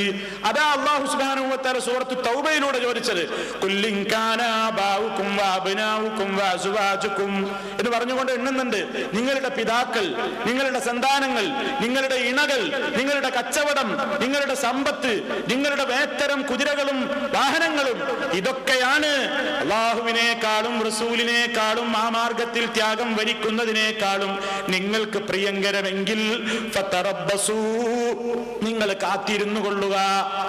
അതാ അല്ലാഹു സുബ്ഹാനഹു വ തആല സൂറത്തു തൗബയിലൂടെ ചോദിച്ചത്, ഖുല്ലിൻ കാന ആബാഉകും വഅബ്നാഉകും വഅസ്വാജുകും എന്ന് പറഞ്ഞുകൊണ്ട് എണ്ണുന്നുണ്ട്. നിങ്ങളുടെ പിതാക്കൾ, നിങ്ങളുടെ സന്താനങ്ങൾ, നിങ്ങളുടെ ഇണകൾ, നിങ്ങളുടെ കച്ചവടം, നിങ്ങളുടെ സമ്പത്ത്, നിങ്ങളുടെ വേത്തരം കുതിരകളും വാഹനങ്ങളും, ഇതൊക്കെയാണ് അല്ലാഹുവിനേക്കാളും റസൂലിനേക്കാളും ആ മാർഗത്തിൽ ത്യാഗം വരിക്കുന്നതിനേക്കാളും നിങ്ങൾക്ക് പ്രിയങ്കരമെങ്കിൽ ഫതറബ്ബസൂ, നിങ്ങൾ കാത്തിരുന്നു കൊള്ളുക.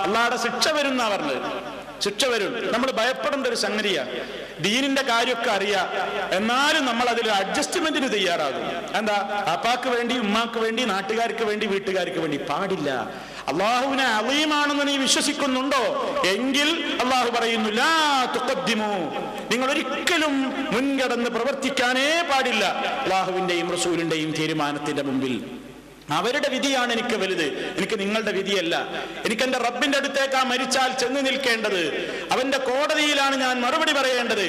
അല്ലാഹുവിന്റെ ശിക്ഷ വരുന്ന പറഞ്ഞത്, ശിക്ഷ വരും. നമ്മൾ ഭയപ്പെടേണ്ട ഒരു സംഗതിയാണ്. ദീനിന്റെ കാര്യമൊക്കെ അറിയാം, എന്നാലും നമ്മൾ അതിൽ അഡ്ജസ്റ്റ്മെന്റിന് തയ്യാറാകും. എന്താ? അപ്പാക്ക് വേണ്ടി, ഉമ്മാക്ക് വേണ്ടി, നാട്ടുകാർക്ക് വേണ്ടി, വീട്ടുകാർക്ക് വേണ്ടി പാടില്ല. അല്ലാഹുവിനെ അലീമാണെന്ന് നീ വിശ്വസിക്കുന്നുണ്ടോ എങ്കിൽ അല്ലാഹു പറയുന്നു, ലാ തുഖദ്ദിമു, നിങ്ങൾ ഒരിക്കലും മുൻകടന്ന് പ്രവർത്തിക്കാനേ പാടില്ല അല്ലാഹുവിന്റെയും റസൂലിന്റെയും തീരുമാനത്തിന്റെ മുമ്പിൽ. അവരുടെ വിധിയാണ് എനിക്ക് വലുത്, എനിക്ക് നിങ്ങളുടെ വിധിയല്ല. എനിക്ക് എന്റെ റബ്ബിന്റെ അടുത്തേക്കാ മരിച്ചാൽ ചെന്ന് നിൽക്കേണ്ടത്, അവന്റെ കോടതിയിലാണ് ഞാൻ മറുപടി പറയേണ്ടത്.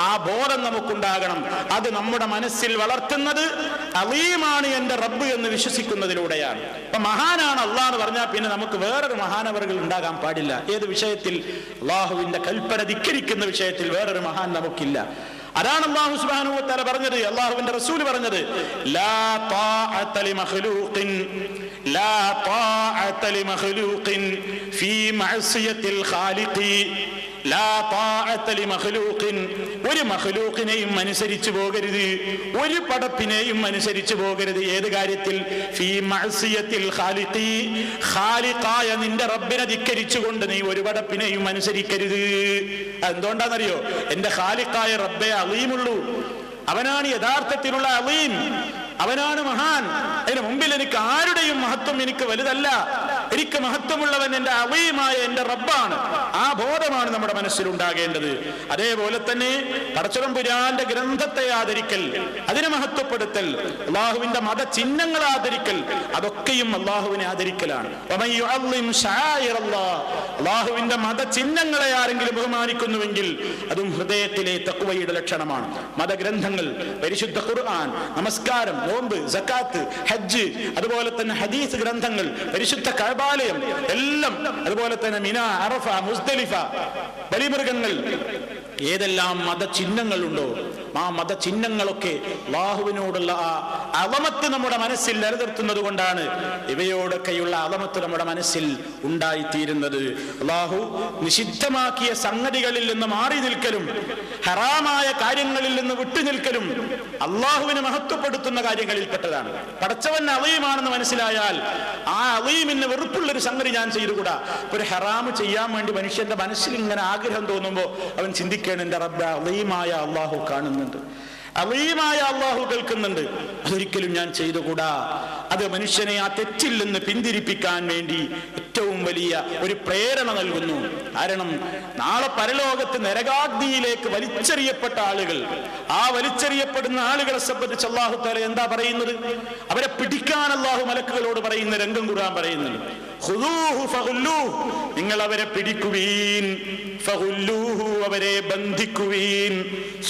ആ ബോധം നമുക്കുണ്ടാകണം. അത് നമ്മുടെ മനസ്സിൽ വളർത്തുന്നത് അലീമാണ് എന്റെ റബ്ബ് എന്ന് വിശ്വസിക്കുന്നതിലൂടെയാണ്. അപ്പൊ മഹാനാണ് അള്ളാഹ് എന്ന് പറഞ്ഞാൽ പിന്നെ നമുക്ക് വേറൊരു മഹാനവറുകൾ ഉണ്ടാകാൻ പാടില്ല. ഏത് വിഷയത്തിൽ? അള്ളാഹുവിന്റെ കൽപ്പന ധിക്കരിക്കുന്ന വിഷയത്തിൽ വേറൊരു മഹാൻ നമുക്കില്ല. അതാണ് അല്ലാഹു സുബ്ഹാനഹു വ തആല പറഞ്ഞത്, അല്ലാഹുവിന്റെ റസൂൽ പറഞ്ഞത്, ലാ ത്വാഅത ലിമഖ്ലൂഖിൻ, ലാ ത്വാഅത ലിമഖ്ലൂഖിൻ ഫീ മഅസിയത്തിൽ ഖാലിഖി, ലാ ത്വാഅത ലിമഖ്ലൂഖിൻ, ഒരു മഖ്ലൂഖിനെയും അനുസരിച്ചു പോകരുത്, ഒരു പടപ്പിനെയും അനുസരിച്ചു പോകരുത്. ഏത് കാര്യത്തിൽ? ഫീ മഅസിയത്തിൽ ഖാലിഖി, ഖാലിഖായ നിന്റെ റബ്ബിനെ ധിക്കരിച്ചുകൊണ്ട് നീ ഒരു പടപ്പിനെയും അനുസരിക്കരുത്. എന്തുകൊണ്ടാണെന്നറിയോ? എന്റെ ഖാലിഖായ റബ്ബേ അലീമുള്ളൂ, അവനാണ് യഥാർത്ഥത്തിലുള്ള അലീം, അവനാണ് മഹാൻ. അതിന് മുമ്പിൽ എനിക്ക് ആരുടെയും മഹത്വം എനിക്ക് വലുതല്ല. എനിക്ക് മഹത്വമുള്ളവൻ എന്റെ അലീമായ എന്റെ റബ്ബാണ്. ആ ബോധമാണ് നമ്മുടെ മനസ്സിലുണ്ടാകേണ്ടത്. അതേപോലെ തന്നെ പടച്ചതമ്പുരാന്റെ ഗ്രന്ഥത്തെ ആദരിക്കൽ, അതിനെ മഹത്വപ്പെടുത്തൽ, അള്ളാഹുവിന്റെ മതചിഹ്നങ്ങളെ ആദരിക്കൽ, അതൊക്കെയും അള്ളാഹുവിനെ ആദരിക്കലാണ്. അള്ളാഹുവിന്റെ മതചിഹ്നങ്ങളെ ആരെങ്കിലും ബഹുമാനിക്കുന്നുവെങ്കിൽ അതും ഹൃദയത്തിലെ തഖ്വയുടെ ലക്ഷണമാണ്. മതഗ്രന്ഥങ്ങൾ, പരിശുദ്ധ ഖുർആൻ, നമസ്കാരം, നോമ്പ്, സക്കാത്ത്, ഹജ്ജ്, അതുപോലെ തന്നെ ഹദീസ് ഗ്രന്ഥങ്ങൾ, പരിശുദ്ധ കഅബാലയം എല്ലാം, അതുപോലെ തന്നെ മിന, അറഫ, മുസ്ദലിഫ, ബലിമൃഗങ്ങൾ, ഏതെല്ലാം മതചിഹ്നങ്ങളുണ്ടോ, ആ മതചിഹ്നങ്ങളൊക്കെ അല്ലാഹുവിനോടുള്ള ആ അളമത്ത് നമ്മുടെ മനസ്സിൽ നിലനിർത്തുന്നത് കൊണ്ടാണ് ഇവയോടൊക്കെയുള്ള അളമത്ത് നമ്മുടെ മനസ്സിൽ ഉണ്ടായിത്തീരുന്നത്. അല്ലാഹു നിഷിദ്ധമാക്കിയ സംഗതികളിൽ നിന്ന് മാറി നിൽക്കലും ഹറാമായ കാര്യങ്ങളിൽ നിന്ന് വിട്ടുനിൽക്കലും അള്ളാഹുവിനെ മഹത്വപ്പെടുത്തുന്ന കാര്യങ്ങളിൽപ്പെട്ടതാണ്. പടച്ചവൻ അളീമാണെന്ന് മനസ്സിലായാൽ ആ അളീമിന് വെറുപ്പുള്ളൊരു സംഗതി ഞാൻ ചെയ്തുകൂടാ. ഒരു ഹറാമ് ചെയ്യാൻ വേണ്ടി മനുഷ്യന്റെ മനസ്സിൽ ഇങ്ങനെ ആഗ്രഹം തോന്നുമ്പോൾ അവൻ ചിന്തിക്കണം, എന്റെ റബ്ബ് അളീമായ അള്ളാഹു കാണുന്നുണ്ട്, അളീമായ അള്ളാഹു കേൾക്കുന്നുണ്ട്, അതൊരിക്കലും ഞാൻ ചെയ്തുകൂടാ. അത് മനുഷ്യനെ ആ തെറ്റിൽ നിന്ന് പിന്തിരിപ്പിക്കാൻ വേണ്ടി ഏറ്റവും വലിയ ഒരു പ്രേരണ നൽകുന്നു. കാരണം നാളെ പരലോകത്ത് നരകാഗ്നിയിലേക്ക് വലിച്ചെറിയപ്പെട്ട ആളുകൾ, ആ വലിച്ചെറിയപ്പെടുന്ന ആളുകളെ സംബന്ധിച്ച് അല്ലാഹു തആല എന്താ പറയുന്നത്? അവരെ പിടിക്കാൻ അല്ലാഹു മലക്കുകളോട് പറയുന്ന രംഗം ഖുർആൻ പറയുന്നുണ്ട്. ഖുദൂഹു ഫഗുല്ലൂഹു, നിങ്ങൾ അവരെ പിടിക്കുവീൻ, ഫഗുല്ലൂഹു, അവരെ ബന്ധിക്കുവീൻ,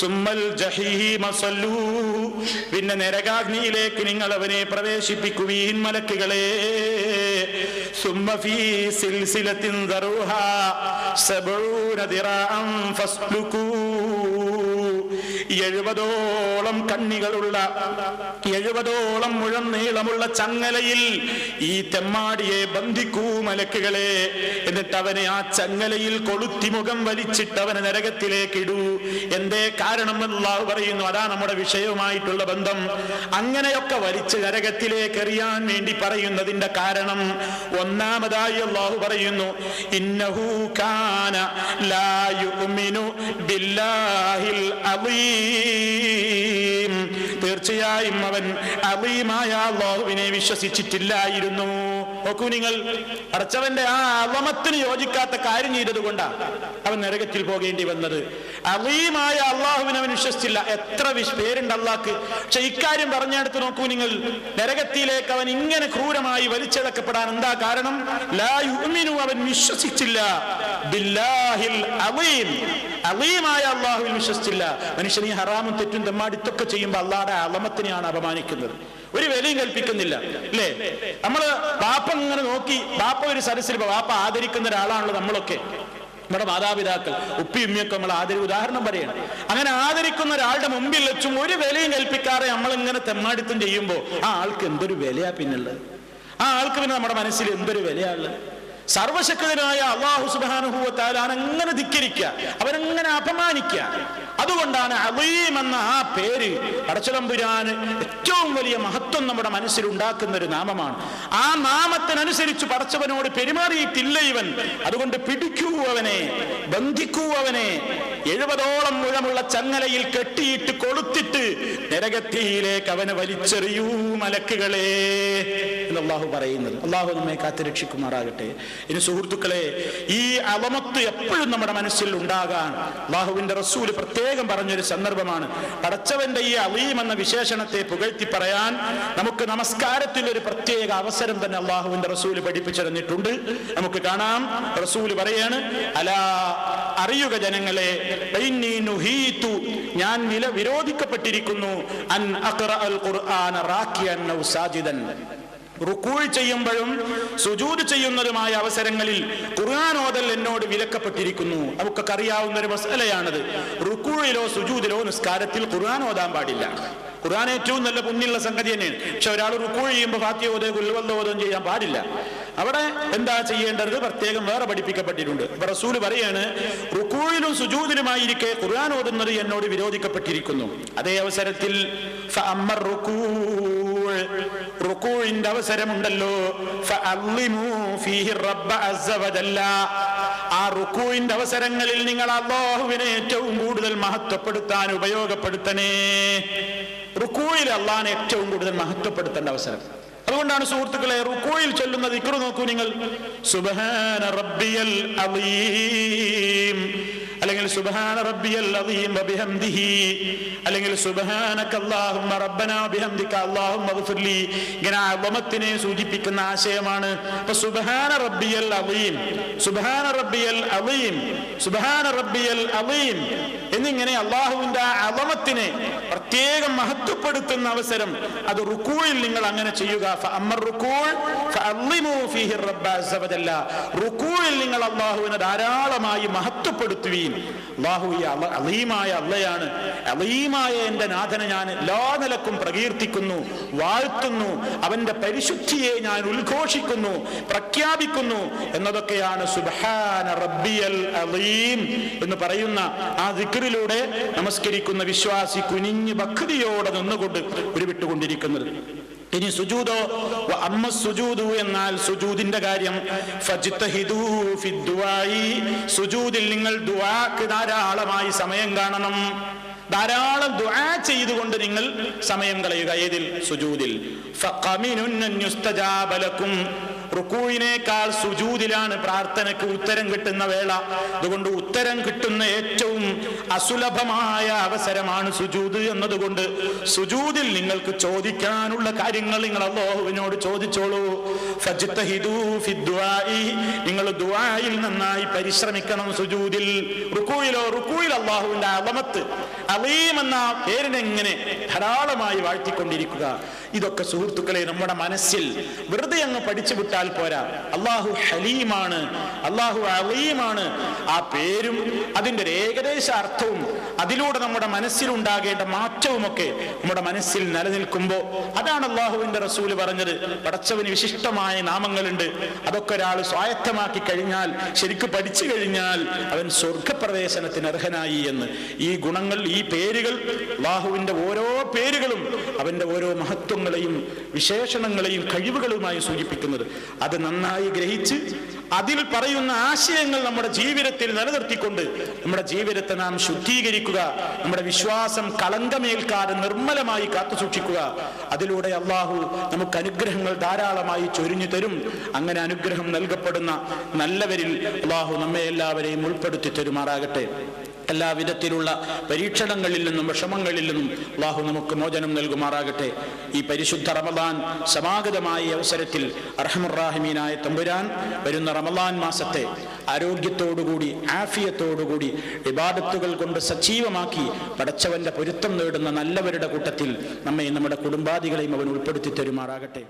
സുമ്മൽ ജഹീമ സല്ലൂഹു, പിന്നെ നരകാഗ്നിയിലേക്ക് നിങ്ങൾ അവനെ പ്രവേശിപ്പിക്കുവീൻ മലക്കുകളെ. സുമ്മ ഫീ സിൽസിലത്തിൻ ദറുഹാ 70 ദിറാഅൻ ഫസ്ലുകൂ, 70ഓളം കണ്ണികളുള്ള 70ഓളം മുഴം നീളമുള്ള ചങ്ങലയിൽ ഈ തെമ്മാടിയെ ബന്ധിക്കൂ മലക്കുകളെ. എന്നിട്ട് അവനെ ആ ചങ്ങലയിൽ കൊളുത്തി മുഖം വലിച്ചിട്ട് അവനെ നരകത്തിലേക്ക് ഇടൂ. എന്തേ കാരണം അല്ലാഹു പറയുന്നു. അതാ നമ്മുടെ വിഷയവുമായിട്ടുള്ള ബന്ധം. അങ്ങനെയൊക്കെ വലിച്ച് നരകത്തിലേക്ക് എറിയാൻ വേണ്ടി പറയുന്നതിന്റെ കാരണം ഒന്നാമതായി അല്ലാഹു പറയുന്നു, ഇന്നഹു കാന ലാ യുഅ്മിനു ബില്ലാഹിൽ അളീം, തീർച്ചയായും അവൻ അളീമായ അല്ലാഹുവിനെ വിശ്വസിച്ചിട്ടില്ലായിരുന്നു. നോക്കൂ നിങ്ങൾ, അടച്ചവന്റെ ആ അളമത്തിന് യോജിക്കാത്ത കാര്യം ചെയ്തത് കൊണ്ടാണ് അവൻ നരകത്തിൽ പോകേണ്ടി വന്നത്. അളീമായ അള്ളാഹുവിനെ അവൻ വിശ്വസിച്ചില്ല. എത്ര പേരുണ്ട് അള്ളാഹ്ക്ക്. പക്ഷെ ഇക്കാര്യം പറഞ്ഞെടുത്ത് നോക്കൂ നിങ്ങൾ, നരകത്തിലേക്ക് അവൻ ഇങ്ങനെ ക്രൂരമായി വലിച്ചിഴക്കപ്പെടാൻ എന്താ കാരണം? ലാ യുഅ്മിനു, അവൻ വിശ്വസിച്ചില്ല ബില്ലാഹിൽ അളീം, അളീമായ അള്ളാഹുവിൽ വിശ്വസിച്ചില്ല. മനുഷ്യൻ ഈ ഹറാമും തെറ്റും തെമ്മാടിത്തൊക്കെ ചെയ്യുമ്പോൾ അള്ളാഹുടെ അളമത്തിനെയാണ് അപമാനിക്കുന്നത്. ഒരു വിലയും കൽപ്പിക്കുന്നില്ല, അല്ലേ? നമ്മള് ബാപ്പ ഇങ്ങനെ നോക്കി, ബാപ്പ ഒരു സദസ്സിൽ ബാപ്പ ആദരിക്കുന്ന ഒരാളാണല്ലോ നമ്മളൊക്കെ. നമ്മുടെ മാതാപിതാക്കൾ ഉപ്പി ഉമ്മിയൊക്കെ നമ്മൾ ഉദാഹരണം പറയണം. അങ്ങനെ ആദരിക്കുന്ന ഒരാളുടെ മുമ്പിൽ വെച്ചും ഒരു വിലയും കൽപ്പിക്കാതെ നമ്മളിങ്ങനെ തെമ്മാടിത്തം ചെയ്യുമ്പോൾ ആ ആൾക്ക് എന്തൊരു വിലയാ പിന്നുള്ളത്? ആ ആൾക്ക് പിന്നെ നമ്മുടെ മനസ്സിൽ എന്തൊരു വിലയാണുള്ളത്? സർവശക്തനായ അല്ലാഹു സുബ്ഹാനഹു വ തആല അങ്ങനെ ധിക്കരിക്കുക, അവനങ്ങനെ അപമാനിക്കുക. അതുകൊണ്ടാണ് അളീം എന്ന ആ പേര് പടച്ചതമ്പുരാന് ഏറ്റവും വലിയ മഹത്വം നമ്മുടെ മനസ്സിൽ ഉണ്ടാക്കുന്ന ഒരു നാമമാണ്. ആ നാമത്തിനനുസരിച്ച് പടച്ചവനോട് പെരുമാറിയിട്ടില്ല ഇവൻ. അതുകൊണ്ട് പിടിക്കൂ അവനെ, ബന്ധിക്കൂ അവനെ, 70ഓളം മുഴമുള്ള ചങ്ങലയിൽ കെട്ടിയിട്ട് കൊളുത്തിട്ട് നരകത്തിയിലേക്ക് അവനെ വലിച്ചെറിയൂ മലക്കുകളെ എന്ന് അല്ലാഹു പറയുന്നത്. അല്ലാഹു നമ്മെ കാത്തുരക്ഷിക്കുമാറാകട്ടെ. ഇനി സുഹൃത്തുക്കളെ, ഈ അളമത്ത് എപ്പോഴും നമ്മുടെ മനസ്സിൽ ഉണ്ടാകാൻ അല്ലാഹുവിന്റെ റസൂൽ പ്രത്യേകം പറഞ്ഞൊരു സന്ദർഭമാണ്. പടച്ചവന്റെ ഈ അളീം എന്ന വിശേഷണത്തെ പുകഴ്ത്തി പറയാൻ നമുക്ക് നമസ്കാരത്തിൽ ഒരു പ്രത്യേക അവസരം തന്നെ അല്ലാഹുവിന്റെ റസൂൽ പഠിപ്പിച്ചു തന്നിട്ടുണ്ട്. നമുക്ക് കാണാം, റസൂൽ പറയാണ്, അലാ, അറിയുക ജനങ്ങളെ, ഞാൻ വിരോധിക്കപ്പെട്ടിരിക്കുന്നു അൻ അഖ്റഅൽ ഖുർആന റാക്കിയൻ ഔ സാജിദൻ, റുക്കൂഴ് ചെയ്യുമ്പോഴും സുജൂദ് ചെയ്യുന്നതുമായ അവസരങ്ങളിൽ ഖുർആൻ ഓതൽ എന്നോട് വിലക്കപ്പെട്ടിരിക്കുന്നു. നമുക്കൊക്കെ അറിയാവുന്ന ഒരു മസലയാണത്. റുക്കൂഴിലോ സുജൂദിലോ നിസ്കാരത്തിൽ ഖുർആൻ ഓതാൻ പാടില്ല. ഖുർആൻ ഏറ്റവും നല്ല പുണ്യമുള്ള സംഗതി തന്നെയാണ്. പക്ഷെ ഒരാൾ റുക്കൂഴ് ചെയ്യുമ്പോൾ ഫാത്തിഹ ഓതോ ഖുൽ ഹുവല്ലാഹു ഓതോ ചെയ്യാൻ പാടില്ല. അവിടെ എന്താ ചെയ്യേണ്ടത്? പ്രത്യേകം വേറെ പഠിപ്പിക്കപ്പെട്ടിട്ടുണ്ട്. അപ്പൊ റസൂൽ പറയാണ്, റുക്കൂഴിലും സുജൂദിലുമായിരിക്കെ ഖുർആൻ ഓതുന്നത് എന്നോട് വിരോധിക്കപ്പെട്ടിരിക്കുന്നു. അതേ അവസരത്തിൽ റുക്കൂഴിന്റെ അവസരമുണ്ടല്ലോ, ആ റുക്കൂഴിന്റെ അവസരങ്ങളിൽ നിങ്ങൾ അല്ലാഹുവിനെ ഏറ്റവും കൂടുതൽ മഹത്വപ്പെടുത്താൻ ഉപയോഗപ്പെടുത്തണേ. റുക്കൂഴിൽ അല്ലാഹുവിനെ ഏറ്റവും കൂടുതൽ മഹത്വപ്പെടുത്തേണ്ട അവസരം. അതുകൊണ്ടാണ് സുഹൃത്തുക്കളെ, റുക്കൂഴിൽ ചൊല്ലുന്ന ദിക്ർ നോക്കൂ നിങ്ങൾ, സുബ്ഹാന റബ്ബിയൽ അളീം, അല്ലെങ്കിൽ സുബ്ഹാന റബ്ബിയൽ അളീം വബിഹംദിഹി, അല്ലെങ്കിൽ സുബ്ഹാനക അല്ലാഹുമ്മ റബ്ബനാ ബിഹംദിക അല്ലാഹുമ്മഗ്ഫിർലി. ഇങ്ങനെ അളമത്തിനെ സൂചിപ്പിക്കുന്ന ആശയമാണ്. അപ്പൊ സുബ്ഹാന റബ്ബിയൽ അളീം, സുബ്ഹാന റബ്ബിയൽ അളീം, സുബ്ഹാന റബ്ബിയൽ അളീം എന്നിങ്ങനെ അള്ളാഹുവിന്റെ അളമത്തിനെ പ്രത്യേകം മഹത്വപ്പെടുത്തുന്ന അവസരം അത് റുക്കൂയിൽ നിങ്ങൾ അങ്ങനെ ചെയ്യുക. റുക്കൂയിൽ നിങ്ങൾ അള്ളാഹുവിനെ ധാരാളമായി മഹത്വപ്പെടുത്തുകയും, അള്ളാഹു ഈ അളീമായ അള്ളയാണ്, അളീമായ എന്റെ നാഥനെ ഞാൻ എല്ലാ നിലക്കും പ്രകീർത്തിക്കുന്നു, വാഴ്ത്തുന്നു, അവന്റെ പരിശുദ്ധിയെ ഞാൻ ഉദ്ഘോഷിക്കുന്നു, പ്രഖ്യാപിക്കുന്നു എന്നതൊക്കെയാണ് സുബ്ഹാന റബ്ബിയൽ അളീം എന്ന് പറയുന്ന ആ ദിക്റിലൂടെ നമസ്കരിക്കുന്ന വിശ്വാസി കുനിഞ്ഞ് ഭക്തിയോടെ നിന്നുകൊണ്ട് ഉരുവിട്ടുകൊണ്ടിരിക്കുന്നത്. ഇനി സുജൂദോ, അമ്മ സുജൂദു എന്നാൽ സുജൂദിന്റെ കാര്യം, ഫജ്തഹിദൂ ഫിദ്ദുആഇ, സുജൂദിൽ നിങ്ങൾ ദുആക്ക് ധാരാളമായി സമയം കാണണം. ധാരാളം ദുആ ചെയ്തുകൊണ്ട് നിങ്ങൾ സമയം കളയുക. ഏതിൽ? സുജൂദിൽ. ഫഖമിനുൻ അൻ യുസ്തജാബ ലക്കും, റുക്കൂഇനേക്കാൾ സുജൂദിലാണ് പ്രാർത്ഥനയ്ക്ക് ഉത്തരം കിട്ടുന്ന വേള. അതുകൊണ്ട് ഉത്തരം കിട്ടുന്ന ഏറ്റവും അസുലഭമായ അവസരമാണ് സുജൂദ് എന്നതുകൊണ്ട് സുജൂദിൽ നിങ്ങൾക്ക് ചോദിക്കാനുള്ള കാര്യങ്ങൾ നിങ്ങൾ അല്ലാഹുവിനോട് ചോദിച്ചോളൂ. ഫജ്തഹിദൂ ഫിദ്ദുആഇ, നിങ്ങൾ ദുആയിൽ നന്നായി പരിശ്രമിക്കണം. സുജൂദിൽ, റുക്കൂയിൽ അല്ലാഹുവിന്റെ അളമത്ത്, അളീം എന്ന പേരിനെ ഇങ്ങനെ ധാരാളമായി വാഴ്ത്തിക്കൊണ്ടിരിക്കുക. ഇതൊക്കെ സുഹൃത്തുക്കളെ നമ്മുടെ മനസ്സിൽ വെറുതെ അങ്ങ് പഠിച്ചു വിട്ടാൽ പോരാ. അള്ളാഹു ഹലീമാണ്, അള്ളാഹു അളീമാണ്. ആ പേരും അതിൻ്റെ ഒരു ഏകദേശ അർത്ഥവും അതിലൂടെ നമ്മുടെ മനസ്സിലുണ്ടാകേണ്ട മാറ്റവുമൊക്കെ നമ്മുടെ മനസ്സിൽ നിലനിൽക്കുമ്പോൾ, അതാണ് അള്ളാഹുവിന്റെ റസൂല് പറഞ്ഞത്, പടച്ചവന് വിശിഷ്ടമായ നാമങ്ങളുണ്ട്, അതൊക്കെ ഒരാൾ സ്വായത്തമാക്കി കഴിഞ്ഞാൽ, ശരിക്കും പഠിച്ചു കഴിഞ്ഞാൽ അവൻ സ്വർഗപ്രവേശനത്തിന് അർഹനായി എന്ന്. ഈ ഗുണങ്ങൾ, ഈ പേരുകൾ, അള്ളാഹുവിന്റെ ഓരോ പേരുകളും അവന്റെ ഓരോ മഹത്വങ്ങളെയും വിശേഷണങ്ങളെയും കഴിവുകളുമായി സൂചിപ്പിക്കുന്നത്. അത് നന്നായി ഗ്രഹിച്ച് അതിൽ പറയുന്ന ആശയങ്ങൾ നമ്മുടെ ജീവിതത്തിൽ നിലനിർത്തിക്കൊണ്ട് നമ്മുടെ ജീവിതത്തെ നാം ശുദ്ധീകരിക്കുക, നമ്മുടെ വിശ്വാസം കളങ്കമേൽക്കാതെ നിർമ്മലമായി കാത്തുസൂക്ഷിക്കുക. അതിലൂടെ അള്ളാഹു നമുക്ക് അനുഗ്രഹങ്ങൾ ധാരാളമായി ചൊരിഞ്ഞു തരും. അങ്ങനെ അനുഗ്രഹം നൽകപ്പെടുന്ന നല്ലവരിൽ അള്ളാഹു നമ്മെ എല്ലാവരെയും ഉൾപ്പെടുത്തി തരുമാറാകട്ടെ. എല്ലാ വിധത്തിലുള്ള പരീക്ഷണങ്ങളിൽ നിന്നും വിഷമങ്ങളിൽ നിന്നും അള്ളാഹു നമുക്ക് മോചനം നൽകുമാറാകട്ടെ. ഈ പരിശുദ്ധ റമളാൻ സമാഗതമായ അവസരത്തിൽ അർഹമുർ-റാഹിമീനായ തമ്പുരാൻ വരുന്ന റമളാൻ മാസത്തെ ആരോഗ്യത്തോടുകൂടി, ആഫിയത്തോടുകൂടി, ഇബാദത്തുകൾ കൊണ്ട് സജീവമാക്കി പടച്ചവന്റെ പൊരുത്തം നേടുന്ന നല്ലവരുടെ കൂട്ടത്തിൽ നമ്മെ, നമ്മുടെ കുടുംബാദികളെയും അവൻ ഉൾപ്പെടുത്തി തരുമാറാകട്ടെ.